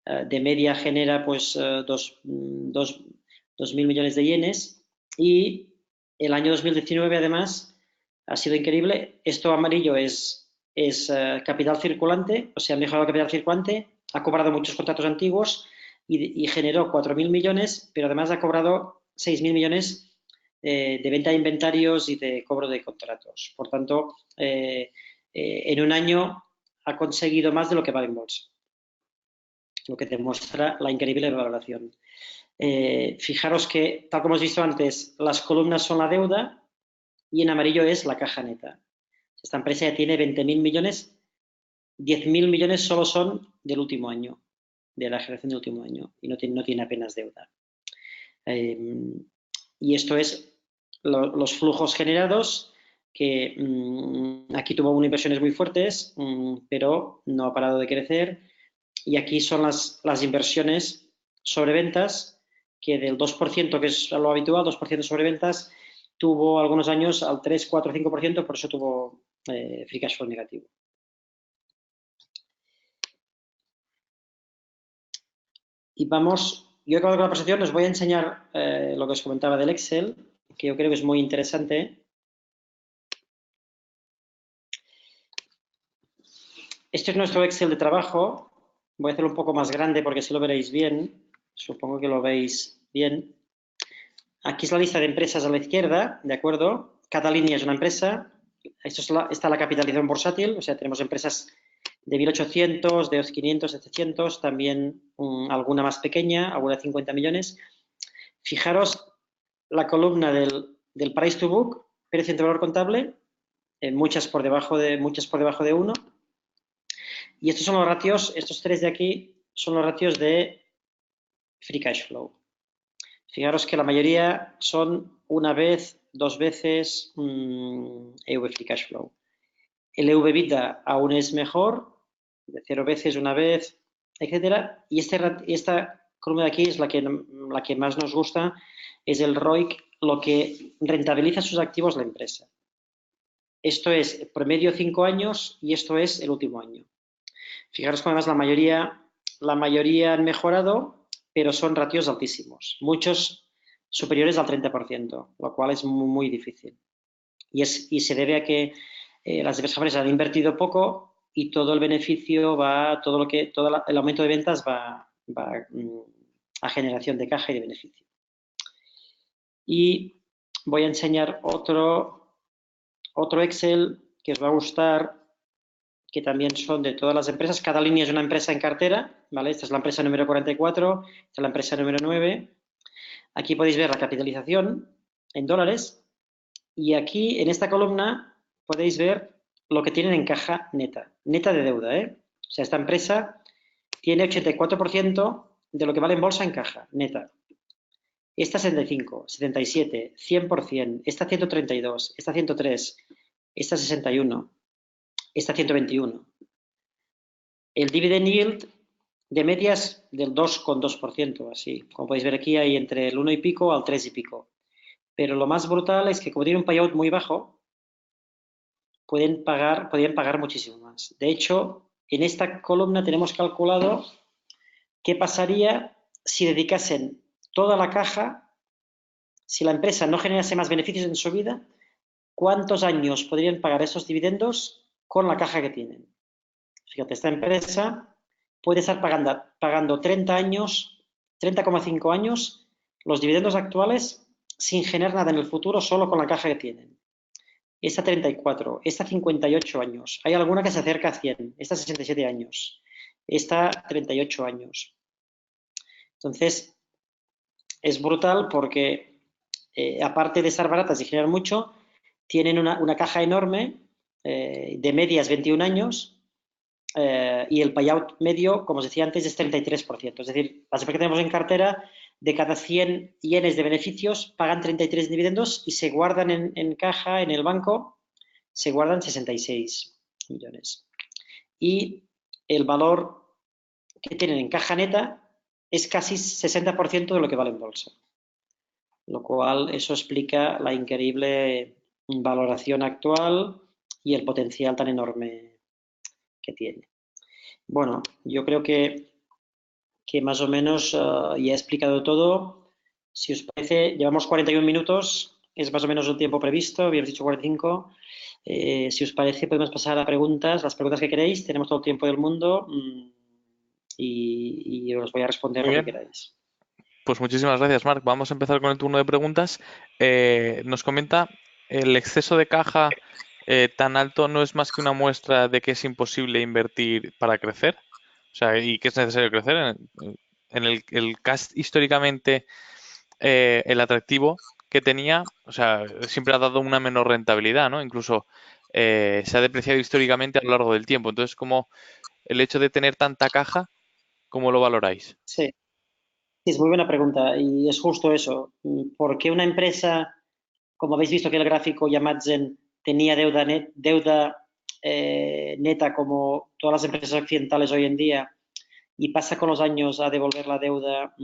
De media genera pues 2.000 millones de yenes y el año 2019 además ha sido increíble. Esto amarillo es es capital circulante, o sea, ha mejorado el capital circulante, ha cobrado muchos contratos antiguos y generó 4.000 millones, pero además ha cobrado 6.000 millones de venta de inventarios y de cobro de contratos. Por tanto, en un año ha conseguido más de lo que vale en bolsa, lo que demuestra la increíble valoración. Fijaros que, tal como hemos visto antes, las columnas son la deuda y en amarillo es la caja neta. Esta empresa ya tiene 20.000 millones, 10.000 millones solo son del último año, de la generación del último año, y no tiene apenas deuda. Y esto es los flujos generados, que aquí tuvo unas inversiones muy fuertes, pero no ha parado de crecer. Y aquí son las inversiones sobre ventas, que del 2%, que es lo habitual, 2% sobre ventas, tuvo algunos años al 3, 4, 5%, por eso tuvo free cash flow negativo. Y vamos, yo acabo con la presentación, os voy a enseñar lo que os comentaba del Excel, que yo creo que es muy interesante. Este es nuestro Excel de trabajo. Voy a hacerlo un poco más grande porque así lo veréis bien. Supongo que lo veis bien. Aquí es la lista de empresas a la izquierda, ¿de acuerdo? Cada línea es una empresa. Esto está la capitalización bursátil, o sea, tenemos empresas de 1.800, de 500, 700, también alguna más pequeña, alguna de 50 millones. Fijaros la columna del price to book, precio entre valor contable, muchas por debajo de 1. Y estos son los ratios, estos tres de aquí son los ratios de free cash flow. Fijaros que la mayoría son una vez, dos veces EV free cash flow. El EV EBITDA aún es mejor, de 0 veces, una vez, etcétera. Y esta columna de aquí es la que más nos gusta, es el ROIC, lo que rentabiliza sus activos la empresa. Esto es promedio 5 años y esto es el último año. Fijaros que además la mayoría han mejorado, pero son ratios altísimos, muchos superiores al 30%, lo cual es muy, muy difícil. Y se debe a que las empresas han invertido poco y todo el beneficio todo el aumento de ventas va a generación de caja y de beneficio. Y voy a enseñar otro Excel que os va a gustar, que también son de todas las empresas. Cada línea es una empresa en cartera, ¿vale? Esta es la empresa número 44, esta es la empresa número 9. Aquí podéis ver la capitalización en dólares y aquí en esta columna podéis ver lo que tienen en caja neta de deuda, ¿eh? O sea, esta empresa tiene 84% de lo que vale en bolsa en caja neta. Esta 75, 77, 100%, esta 132, esta 103, esta 61, esta 121. El dividend yield de medias del 2,2%, así. Como podéis ver aquí hay entre el 1 y pico al 3 y pico. Pero lo más brutal es que como tiene un payout muy bajo, podrían pagar muchísimo más. De hecho, en esta columna tenemos calculado qué pasaría si dedicasen toda la caja, si la empresa no generase más beneficios en su vida, cuántos años podrían pagar esos dividendos con la caja que tienen. Fíjate, esta empresa puede estar pagando 30 años, 30,5 años, los dividendos actuales sin generar nada en el futuro, solo con la caja que tienen. Esta 34, esta 58 años. Hay alguna que se acerca a 100, esta 67 años, esta 38 años. Entonces, es brutal porque, aparte de estar baratas y generar mucho, tienen una caja enorme, de medias 21 años, y el payout medio, como os decía antes, es 33%. Es decir, las empresas que tenemos en cartera, de cada 100 yenes de beneficios, pagan 33 dividendos y se guardan en caja, en el banco, se guardan 66 millones. Y el valor que tienen en caja neta es casi 60% de lo que vale en bolsa. Lo cual, eso explica la increíble valoración actual y el potencial tan enorme que tiene. Bueno, yo creo que más o menos ya he explicado todo. Si os parece, llevamos 41 minutos es más o menos el tiempo previsto, habíamos dicho 45. Si os parece, podemos pasar a preguntas, las preguntas que queréis. Tenemos todo el tiempo del mundo y os voy a responder Muy lo que bien, queráis. pues muchísimas gracias, Marc. Vamos a empezar con el turno de preguntas. Nos comenta, ¿el exceso de caja tan alto no es más que una muestra de que es imposible invertir para crecer? O sea, ¿y que es necesario crecer? En el cash históricamente, el atractivo que tenía, o sea, siempre ha dado una menor rentabilidad, ¿no? Incluso se ha depreciado históricamente a lo largo del tiempo. Entonces, como el hecho de tener tanta caja, ¿cómo lo valoráis? Sí, sí, es muy buena pregunta y es justo eso. ¿Por qué una empresa, como habéis visto que el gráfico Yamatzen tenía deuda neta como todas las empresas occidentales hoy en día y pasa con los años a devolver la deuda?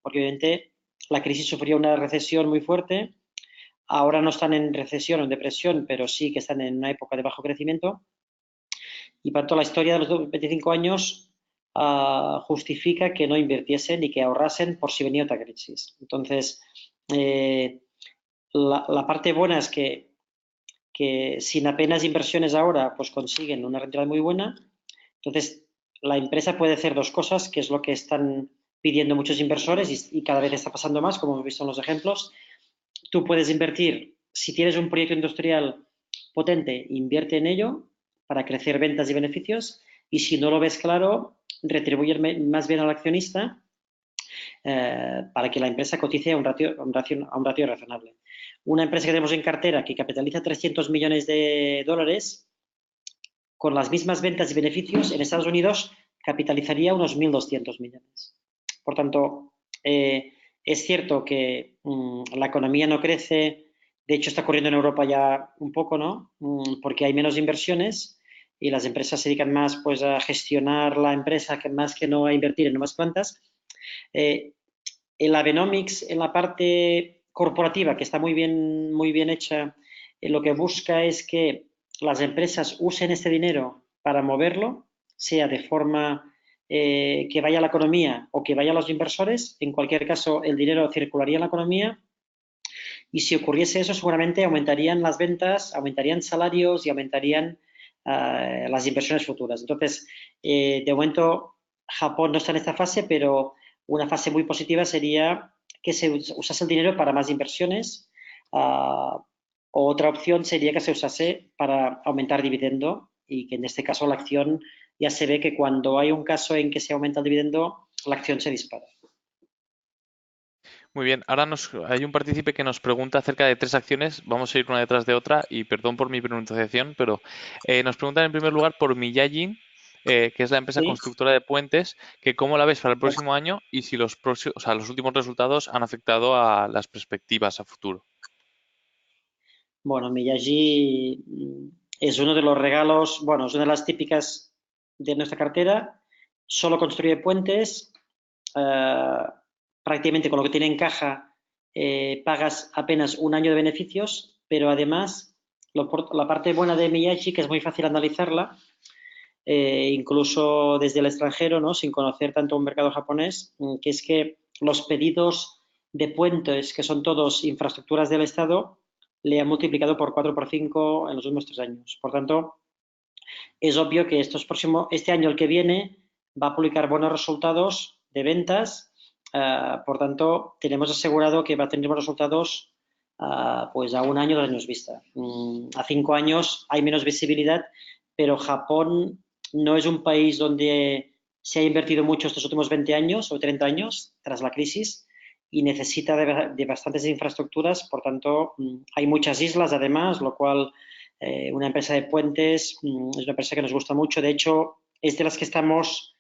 Porque obviamente la crisis sufrió una recesión muy fuerte. Ahora no están en recesión o en depresión, pero sí que están en una época de bajo crecimiento. Y por tanto, la historia de los 25 años justifica que no invirtiesen y que ahorrasen por si venía otra crisis. Entonces, eh, la parte buena es que sin apenas inversiones ahora, pues consiguen una rentabilidad muy buena. Entonces, la empresa puede hacer dos cosas, que es lo que están pidiendo muchos inversores y cada vez está pasando más, como hemos visto en los ejemplos. Tú puedes invertir, si tienes un proyecto industrial potente, invierte en ello para crecer ventas y beneficios, y si no lo ves claro, retribuye más bien al accionista para que la empresa cotice a un ratio razonable. Una empresa que tenemos en cartera que capitaliza 300 millones de dólares, con las mismas ventas y beneficios, en Estados Unidos capitalizaría unos 1.200 millones. Por tanto, es cierto que la economía no crece, de hecho está ocurriendo en Europa ya un poco, ¿no? Porque hay menos inversiones y las empresas se dedican más pues, a gestionar la empresa que más que no a invertir en nuevas plantas. El Abenomics, en la parte corporativa, que está muy bien hecha, lo que busca es que las empresas usen este dinero para moverlo, sea de forma que vaya a la economía o que vaya a los inversores. En cualquier caso, el dinero circularía en la economía y si ocurriese eso, seguramente aumentarían las ventas, aumentarían salarios y aumentarían las inversiones futuras. Entonces, de momento, Japón no está en esta fase, pero una fase muy positiva sería que se usase el dinero para más inversiones. Otra opción sería que se usase para aumentar dividendo y que en este caso la acción ya se ve que cuando hay un caso en que se aumenta el dividendo, la acción se dispara. Muy bien, ahora hay un partícipe que nos pregunta acerca de tres acciones. Vamos a ir una detrás de otra y perdón por mi pronunciación, pero nos preguntan en primer lugar por Miyajin, que es la empresa ¿Sí? constructora de puentes, que cómo la ves para el próximo año y si los próximos, o sea, los últimos resultados han afectado a las perspectivas a futuro. Bueno, Miyagi es uno de los regalos, bueno, es una de las típicas de nuestra cartera. Solo construye puentes. eh, Prácticamente con lo que tiene en caja pagas apenas un año de beneficios, pero además la parte buena de Miyagi, que es muy fácil analizarla, incluso desde el extranjero, ¿no? Sin conocer tanto un mercado japonés, que es que los pedidos de puentes, que son todos infraestructuras del Estado, le han multiplicado por 4 o por 5 en los últimos 3 años. Por tanto, es obvio que este año, el que viene, va a publicar buenos resultados de ventas. Por tanto, tenemos asegurado que va a tener buenos resultados pues a un año, 2 años vista. A 5 años hay menos visibilidad, pero Japón no es un país donde se ha invertido mucho estos últimos 20 años o 30 años tras la crisis y necesita de bastantes infraestructuras. Por tanto, hay muchas islas además, lo cual una empresa de puentes es una empresa que nos gusta mucho. De hecho, es de las que estamos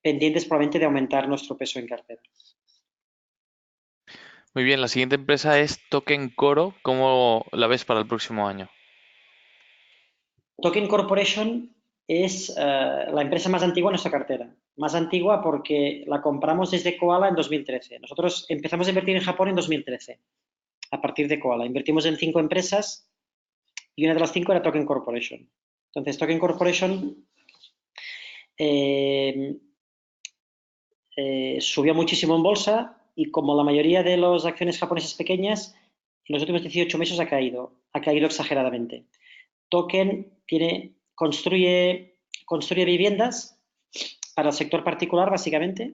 pendientes probablemente de aumentar nuestro peso en cartera. Muy bien, la siguiente empresa es Token Coro. ¿Cómo la ves para el próximo año? Token Corporation es la empresa más antigua en nuestra cartera. Más antigua porque la compramos desde Koala en 2013. Nosotros empezamos a invertir en Japón en 2013, a partir de Koala. Invertimos en 5 empresas y una de las 5 era Token Corporation. Entonces, Token Corporation eh, subió muchísimo en bolsa y como la mayoría de las acciones japonesas pequeñas, en los últimos 18 meses ha caído exageradamente. Token construye viviendas para el sector particular, básicamente,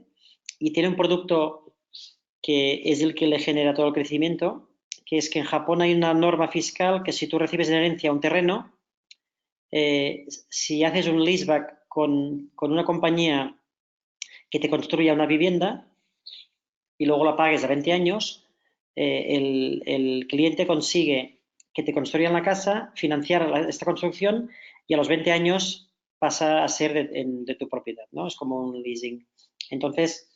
y tiene un producto que es el que le genera todo el crecimiento, que es que en Japón hay una norma fiscal que si tú recibes en herencia un terreno, si haces un leaseback con una compañía que te construya una vivienda y luego la pagues a 20 años, el cliente consigue que te construyan la casa, financiar esta construcción y a los 20 años pasa a ser de tu propiedad, ¿no? Es como un leasing. Entonces,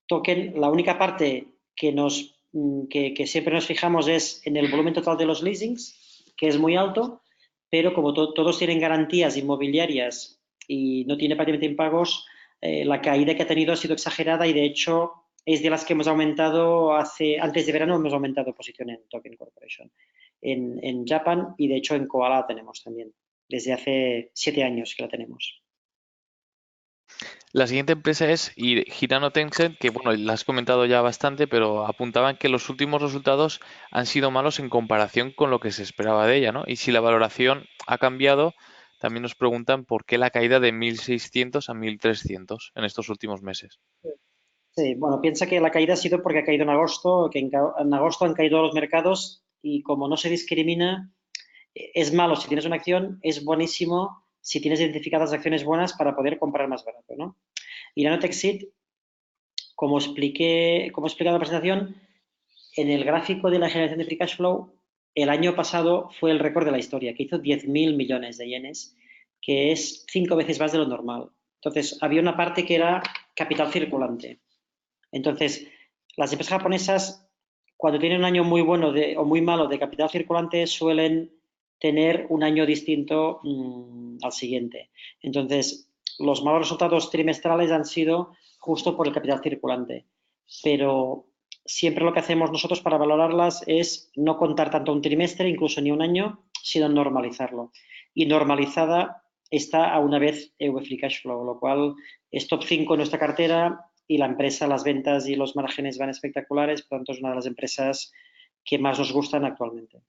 Token, la única parte que siempre nos fijamos es en el volumen total de los leasings, que es muy alto, pero como todos tienen garantías inmobiliarias y no tiene prácticamente impagos, la caída que ha tenido ha sido exagerada y de hecho es de las que hemos aumentado antes de verano hemos aumentado posición en Token Corporation, en Japan y de hecho en Koala la tenemos también, desde hace 7 años que la tenemos. La siguiente empresa es Hirano Tencent, que bueno, la has comentado ya bastante, pero apuntaban que los últimos resultados han sido malos en comparación con lo que se esperaba de ella, ¿no? Y si la valoración ha cambiado, también nos preguntan por qué la caída de 1.600 a 1.300 en estos últimos meses. Sí, bueno, piensa que la caída ha sido porque ha caído en agosto, que en agosto han caído los mercados y como no se discrimina, es malo si tienes una acción, es buenísimo si tienes identificadas acciones buenas para poder comprar más barato, ¿no? Y Nanotexit, como he explicado en la presentación, en el gráfico de la generación de free cash flow, el año pasado fue el récord de la historia, que hizo 10.000 millones de yenes, que es 5 veces más de lo normal. Entonces, había una parte que era capital circulante. Entonces, las empresas japonesas, cuando tienen un año muy bueno o muy malo de capital circulante, suelen tener un año distinto al siguiente. Entonces, los malos resultados trimestrales han sido justo por el capital circulante. Pero siempre lo que hacemos nosotros para valorarlas es no contar tanto un trimestre, incluso ni un año, sino normalizarlo. Y normalizada está a una vez EV Free Cash Flow, lo cual es top 5 en nuestra cartera y la empresa, las ventas y los márgenes van espectaculares, por lo tanto es una de las empresas que más nos gustan actualmente.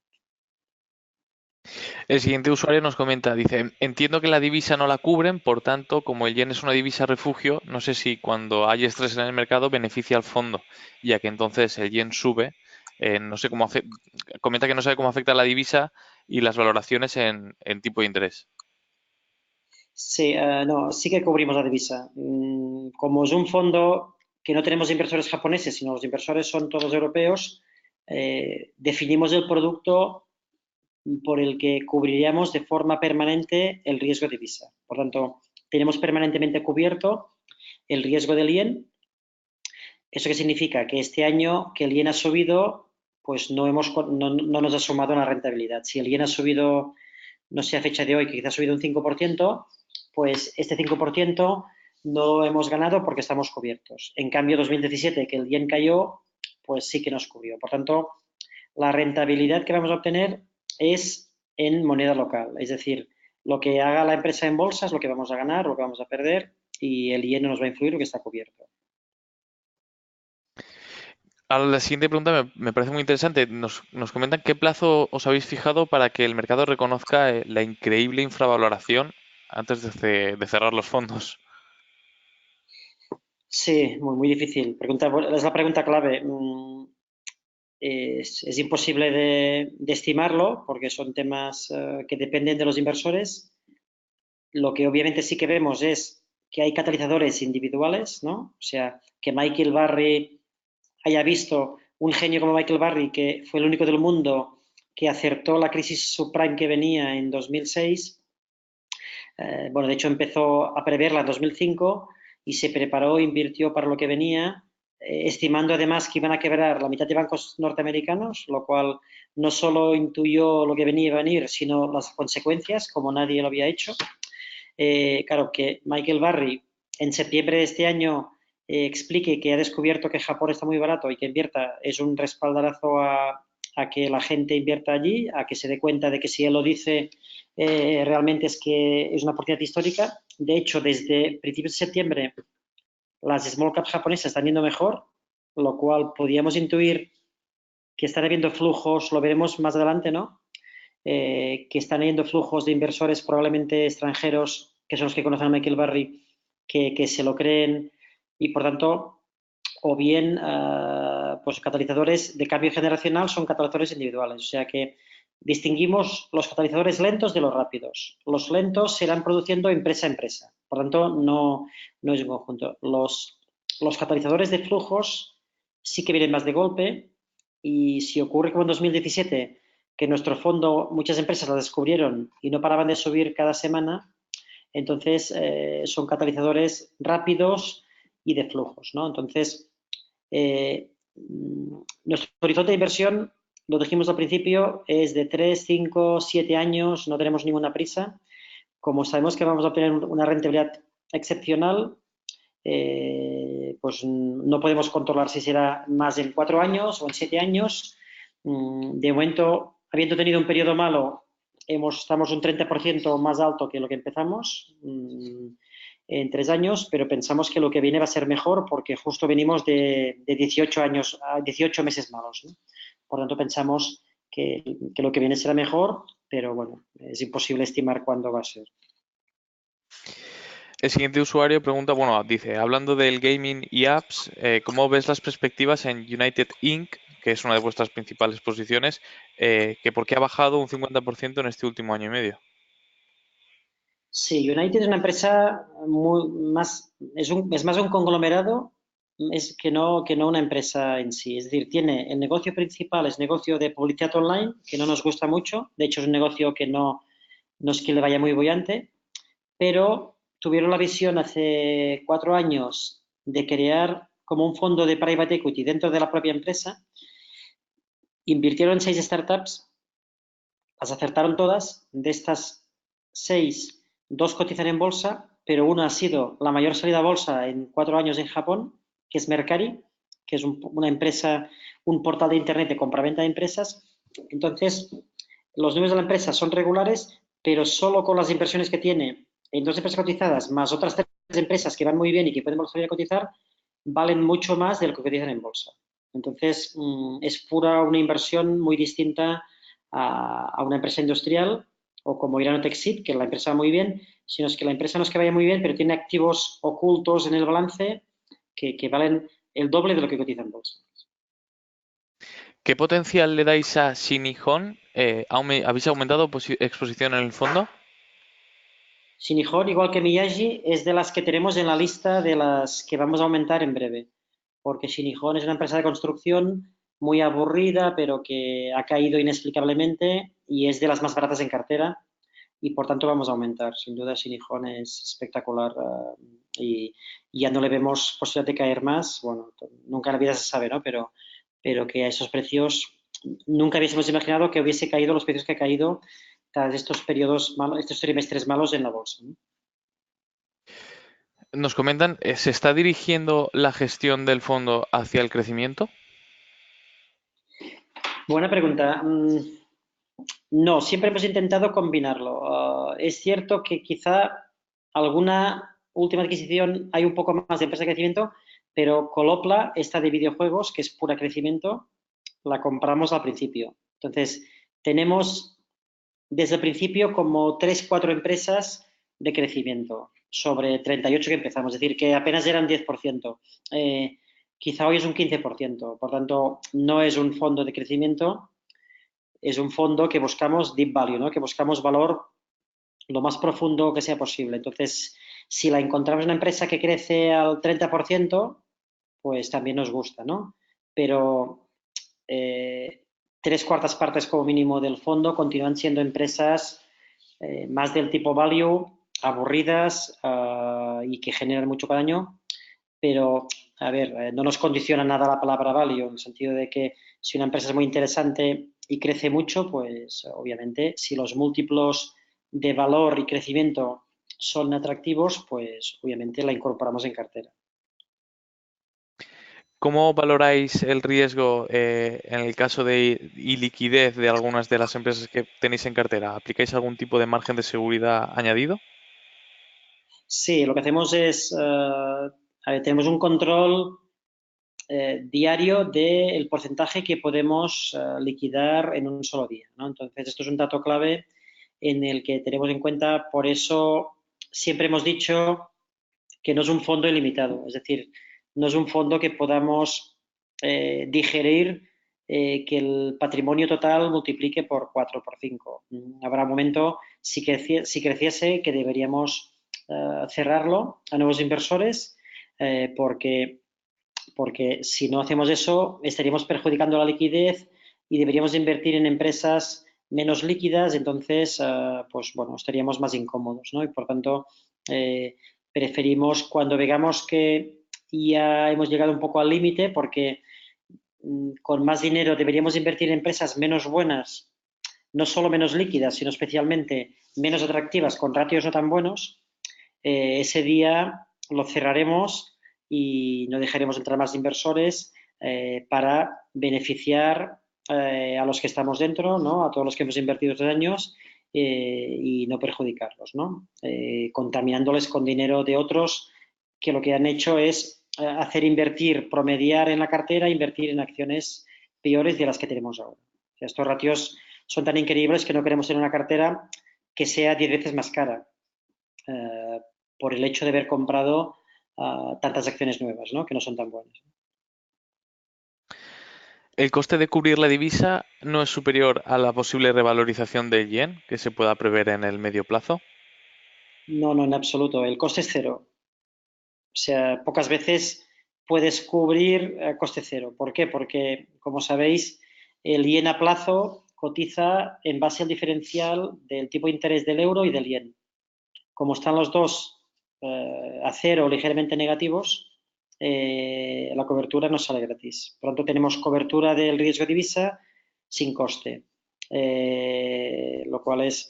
El siguiente usuario nos comenta, dice, entiendo que la divisa no la cubren, por tanto, como el yen es una divisa refugio, no sé si cuando hay estrés en el mercado beneficia al fondo, ya que entonces el yen sube, no sé cómo comenta que no sabe cómo afecta la divisa y las valoraciones en tipo de interés. Sí, no, sí que cubrimos la divisa. Como es un fondo que no tenemos inversores japoneses, sino los inversores son todos europeos, definimos el producto por el que cubriríamos de forma permanente el riesgo de divisa. Por tanto, tenemos permanentemente cubierto el riesgo del yen. ¿Eso qué significa? Que este año que el yen ha subido, pues no nos ha sumado la rentabilidad. Si el yen ha subido, no sé a fecha de hoy, que quizás ha subido un 5%, pues este 5% no lo hemos ganado porque estamos cubiertos. En cambio, 2017, que el yen cayó, pues sí que nos cubrió. Por tanto, la rentabilidad que vamos a obtener es en moneda local. Es decir, lo que haga la empresa en bolsa es lo que vamos a ganar, lo que vamos a perder y el yen no nos va a influir porque está cubierto. Ahora, la siguiente pregunta me parece muy interesante. Nos comentan qué plazo os habéis fijado para que el mercado reconozca la increíble infravaloración antes de cerrar los fondos. Sí, muy difícil. Es la pregunta clave. Es imposible de estimarlo porque son temas que dependen de los inversores. Lo que obviamente sí que vemos es que hay catalizadores individuales, ¿no? O sea, que Michael Barry haya visto un genio como Michael Barry, que fue el único del mundo que acertó la crisis subprime que venía en 2006. Bueno, de hecho empezó a preverla en 2005 y se preparó, invirtió para lo que venía, estimando además que iban a quebrar la mitad de bancos norteamericanos, lo cual no solo intuyó lo que venía a venir, sino las consecuencias, como nadie lo había hecho. Claro, que Michael Barry en septiembre de este año explique que ha descubierto que Japón está muy barato y que invierta es un respaldarazo a que la gente invierta allí, a que se dé cuenta de que si él lo dice realmente es que es una oportunidad histórica. De hecho, desde principios de septiembre las small caps japonesas están yendo mejor, lo cual podíamos intuir que están habiendo flujos, lo veremos más adelante, ¿no? Que están habiendo flujos de inversores probablemente extranjeros, que son los que conocen a Michael Barry, que se lo creen y por tanto, o bien, pues catalizadores de cambio generacional son catalizadores individuales. O sea que distinguimos los catalizadores lentos de los rápidos. Los lentos se irán produciendo empresa a empresa. Por tanto, no es un conjunto. Los catalizadores de flujos sí que vienen más de golpe y si ocurre como en 2017 que nuestro fondo muchas empresas lo descubrieron y no paraban de subir cada semana, entonces son catalizadores rápidos y de flujos, ¿no? Entonces, nuestro horizonte de inversión, lo dijimos al principio, es de 3, 5, 7 años, no tenemos ninguna prisa. Como sabemos que vamos a obtener una rentabilidad excepcional, pues no podemos controlar si será más en 4 años o en 7 años. De momento, habiendo tenido un periodo malo, estamos un 30% más alto que lo que empezamos en 3 años, pero pensamos que lo que viene va a ser mejor porque justo venimos de 18 años, 18 meses malos, ¿no? Por tanto, pensamos que lo que viene será mejor, pero bueno, es imposible estimar cuándo va a ser. El siguiente usuario pregunta, bueno, dice, hablando del gaming y apps, ¿cómo ves las perspectivas en United Inc., que es una de vuestras principales posiciones, que por qué ha bajado un 50% en este último año y medio? Sí, United es una empresa es más un conglomerado que no una empresa en sí. Es decir, tiene el negocio principal, es negocio de publicidad online, que no nos gusta mucho. De hecho, es un negocio que no es que le vaya muy bollante, pero tuvieron la visión hace 4 años de crear como un fondo de private equity dentro de la propia empresa. Invirtieron en 6 startups, las acertaron todas. De estas 6, 2 cotizan en bolsa, pero una ha sido la mayor salida a bolsa en 4 años en Japón, que es Mercari, que es una empresa, un portal de internet de compraventa de empresas. Entonces, los números de la empresa son regulares, pero solo con las inversiones que tiene en 2 empresas cotizadas, más otras 3 empresas que van muy bien y que pueden volver a cotizar, valen mucho más de lo que cotizan en bolsa. Entonces, es pura una inversión muy distinta a una empresa industrial o como Iranotexit, que la empresa va muy bien, sino es que la empresa no es que vaya muy bien, pero tiene activos ocultos en el balance que valen el doble de lo que cotiza en bolsa. ¿Qué potencial le dais a Shinihon? ¿Habéis aumentado exposición en el fondo? Shinihon, igual que Miyagi, es de las que tenemos en la lista de las que vamos a aumentar en breve, porque Shinihon es una empresa de construcción muy aburrida, pero que ha caído inexplicablemente y es de las más baratas en cartera y por tanto vamos a aumentar. Sin duda, Shinihon es espectacular y ya no le vemos posibilidad de caer más. Bueno, nunca en la vida se sabe, ¿no? Pero que a esos precios nunca hubiésemos imaginado que hubiese caído los precios que ha caído tras estos periodos malos, estos trimestres malos en la bolsa, ¿no? Nos comentan, ¿se está dirigiendo la gestión del fondo hacia el crecimiento? Buena pregunta. No, siempre hemos intentado combinarlo. Es cierto que quizá alguna última adquisición hay un poco más de empresa de crecimiento, pero Colopla, esta de videojuegos, que es pura crecimiento, la compramos al principio. Entonces, tenemos desde el principio como 3, 4 empresas de crecimiento sobre 38 que empezamos, es decir, que apenas eran 10%. Quizá hoy es un 15%, por tanto, no es un fondo de crecimiento, es un fondo que buscamos deep value, ¿no? Que buscamos valor lo más profundo que sea posible. Entonces, si la encontramos en una empresa que crece al 30%, pues también nos gusta, ¿no? Pero 3/4 partes como mínimo del fondo continúan siendo empresas más del tipo value, aburridas y que generan mucho cada año, pero a ver, no nos condiciona nada la palabra value, en el sentido de que si una empresa es muy interesante y crece mucho, pues obviamente si los múltiplos de valor y crecimiento son atractivos, pues obviamente la incorporamos en cartera. ¿Cómo valoráis el riesgo en el caso de iliquidez de algunas de las empresas que tenéis en cartera? ¿Aplicáis algún tipo de margen de seguridad añadido? Sí, lo que hacemos es, a ver, tenemos un control diario del porcentaje que podemos liquidar en un solo día, ¿no? Entonces, esto es un dato clave en el que tenemos en cuenta, por eso siempre hemos dicho que no es un fondo ilimitado, es decir, no es un fondo que podamos digerir que el patrimonio total multiplique por 4 por 5. Habrá un momento, si creciese, que deberíamos cerrarlo a nuevos inversores porque si no hacemos eso estaríamos perjudicando la liquidez y deberíamos invertir en empresas menos líquidas, entonces pues bueno, estaríamos más incómodos, ¿no? Y por tanto preferimos cuando veamos que ya hemos llegado un poco al límite porque con más dinero deberíamos invertir en empresas menos buenas, no solo menos líquidas, sino especialmente menos atractivas con ratios no tan buenos, ese día lo cerraremos y no dejaremos entrar más inversores para beneficiar a los que estamos dentro, ¿no? A todos los que hemos invertido estos años y no perjudicarlos, ¿no? Contaminándoles con dinero de otros que lo que han hecho es hacer invertir, promediar en la cartera, invertir en acciones peores de las que tenemos ahora. O sea, estos ratios son tan increíbles que no queremos tener una cartera que sea 10 veces más cara. Por el hecho de haber comprado tantas acciones nuevas, ¿no? Que no son tan buenas. ¿El coste de cubrir la divisa no es superior a la posible revalorización del yen que se pueda prever en el medio plazo? No, no, en absoluto. El coste es cero. O sea, pocas veces puedes cubrir a coste cero. ¿Por qué? Porque, como sabéis, el yen a plazo cotiza en base al diferencial del tipo de interés del euro y del yen. Como están los dos a cero o ligeramente negativos, la cobertura nos sale gratis. Por lo tanto, tenemos cobertura del riesgo de divisa sin coste, lo cual es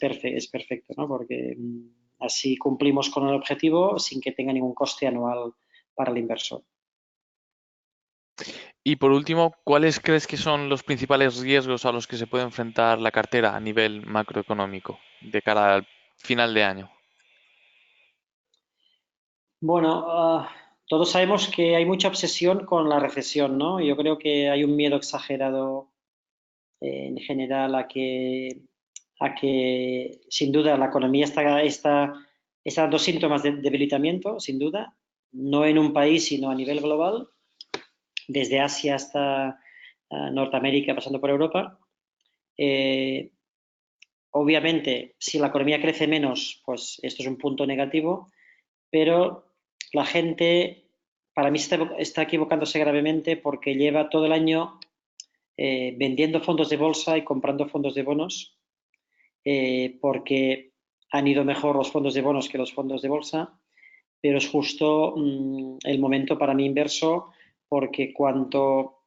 perfecto, ¿no? Porque así cumplimos con el objetivo sin que tenga ningún coste anual para el inversor. Y por último, ¿cuáles crees que son los principales riesgos a los que se puede enfrentar la cartera a nivel macroeconómico de cara al final de año? Bueno, todos sabemos que hay mucha obsesión con la recesión, ¿no? Yo creo que hay un miedo exagerado en general a que sin duda la economía está dando síntomas de debilitamiento, sin duda, no en un país, sino a nivel global, desde Asia hasta Norteamérica, pasando por Europa. Eh, Obviamente, si la economía crece menos, pues esto es un punto negativo, pero la gente, para mí, está equivocándose gravemente porque lleva todo el año vendiendo fondos de bolsa y comprando fondos de bonos, porque han ido mejor los fondos de bonos que los fondos de bolsa, pero es justo el momento para mí inverso, porque cuanto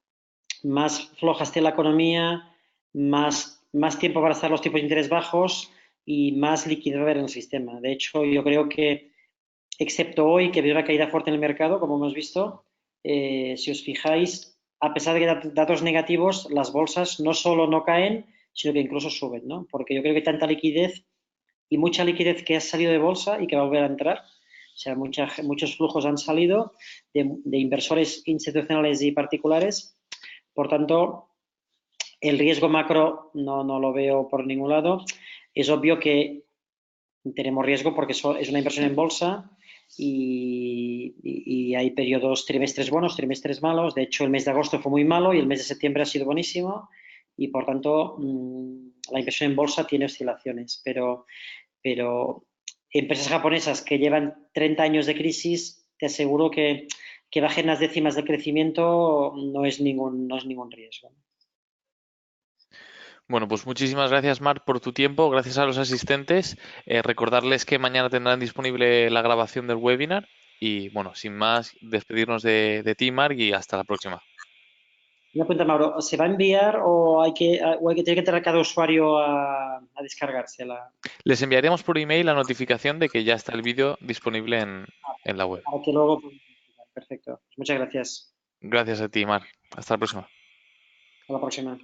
más floja esté la economía, más tiempo van a estar los tipos de interés bajos y más liquidez va a haber en el sistema. De hecho, yo creo que, excepto hoy, que ha habido una caída fuerte en el mercado, como hemos visto, si os fijáis, a pesar de que datos negativos, las bolsas no solo no caen, sino que incluso suben, ¿no? Porque yo creo que tanta liquidez y mucha liquidez que ha salido de bolsa y que va a volver a entrar, o sea, muchos flujos han salido de inversores institucionales y particulares. Por tanto, el riesgo macro no lo veo por ningún lado. Es obvio que tenemos riesgo porque es una inversión en bolsa y hay periodos, trimestres buenos, trimestres malos. De hecho, el mes de agosto fue muy malo y el mes de septiembre ha sido buenísimo y por tanto la inversión en bolsa tiene oscilaciones, pero empresas japonesas que llevan 30 años de crisis, te aseguro que bajen las décimas de crecimiento no es ningún riesgo. Bueno, pues muchísimas gracias, Marc, por tu tiempo. Gracias a los asistentes. Recordarles que mañana tendrán disponible la grabación del webinar. Y bueno, sin más, despedirnos de ti, Marc, y hasta la próxima. Una pregunta, Mauro, ¿se va a enviar o hay que tener que entrar cada usuario a descargársela? Les enviaremos por email la notificación de que ya está el vídeo disponible en la web. Para que luego... Perfecto. Muchas gracias. Gracias a ti, Marc. Hasta la próxima. Hasta la próxima.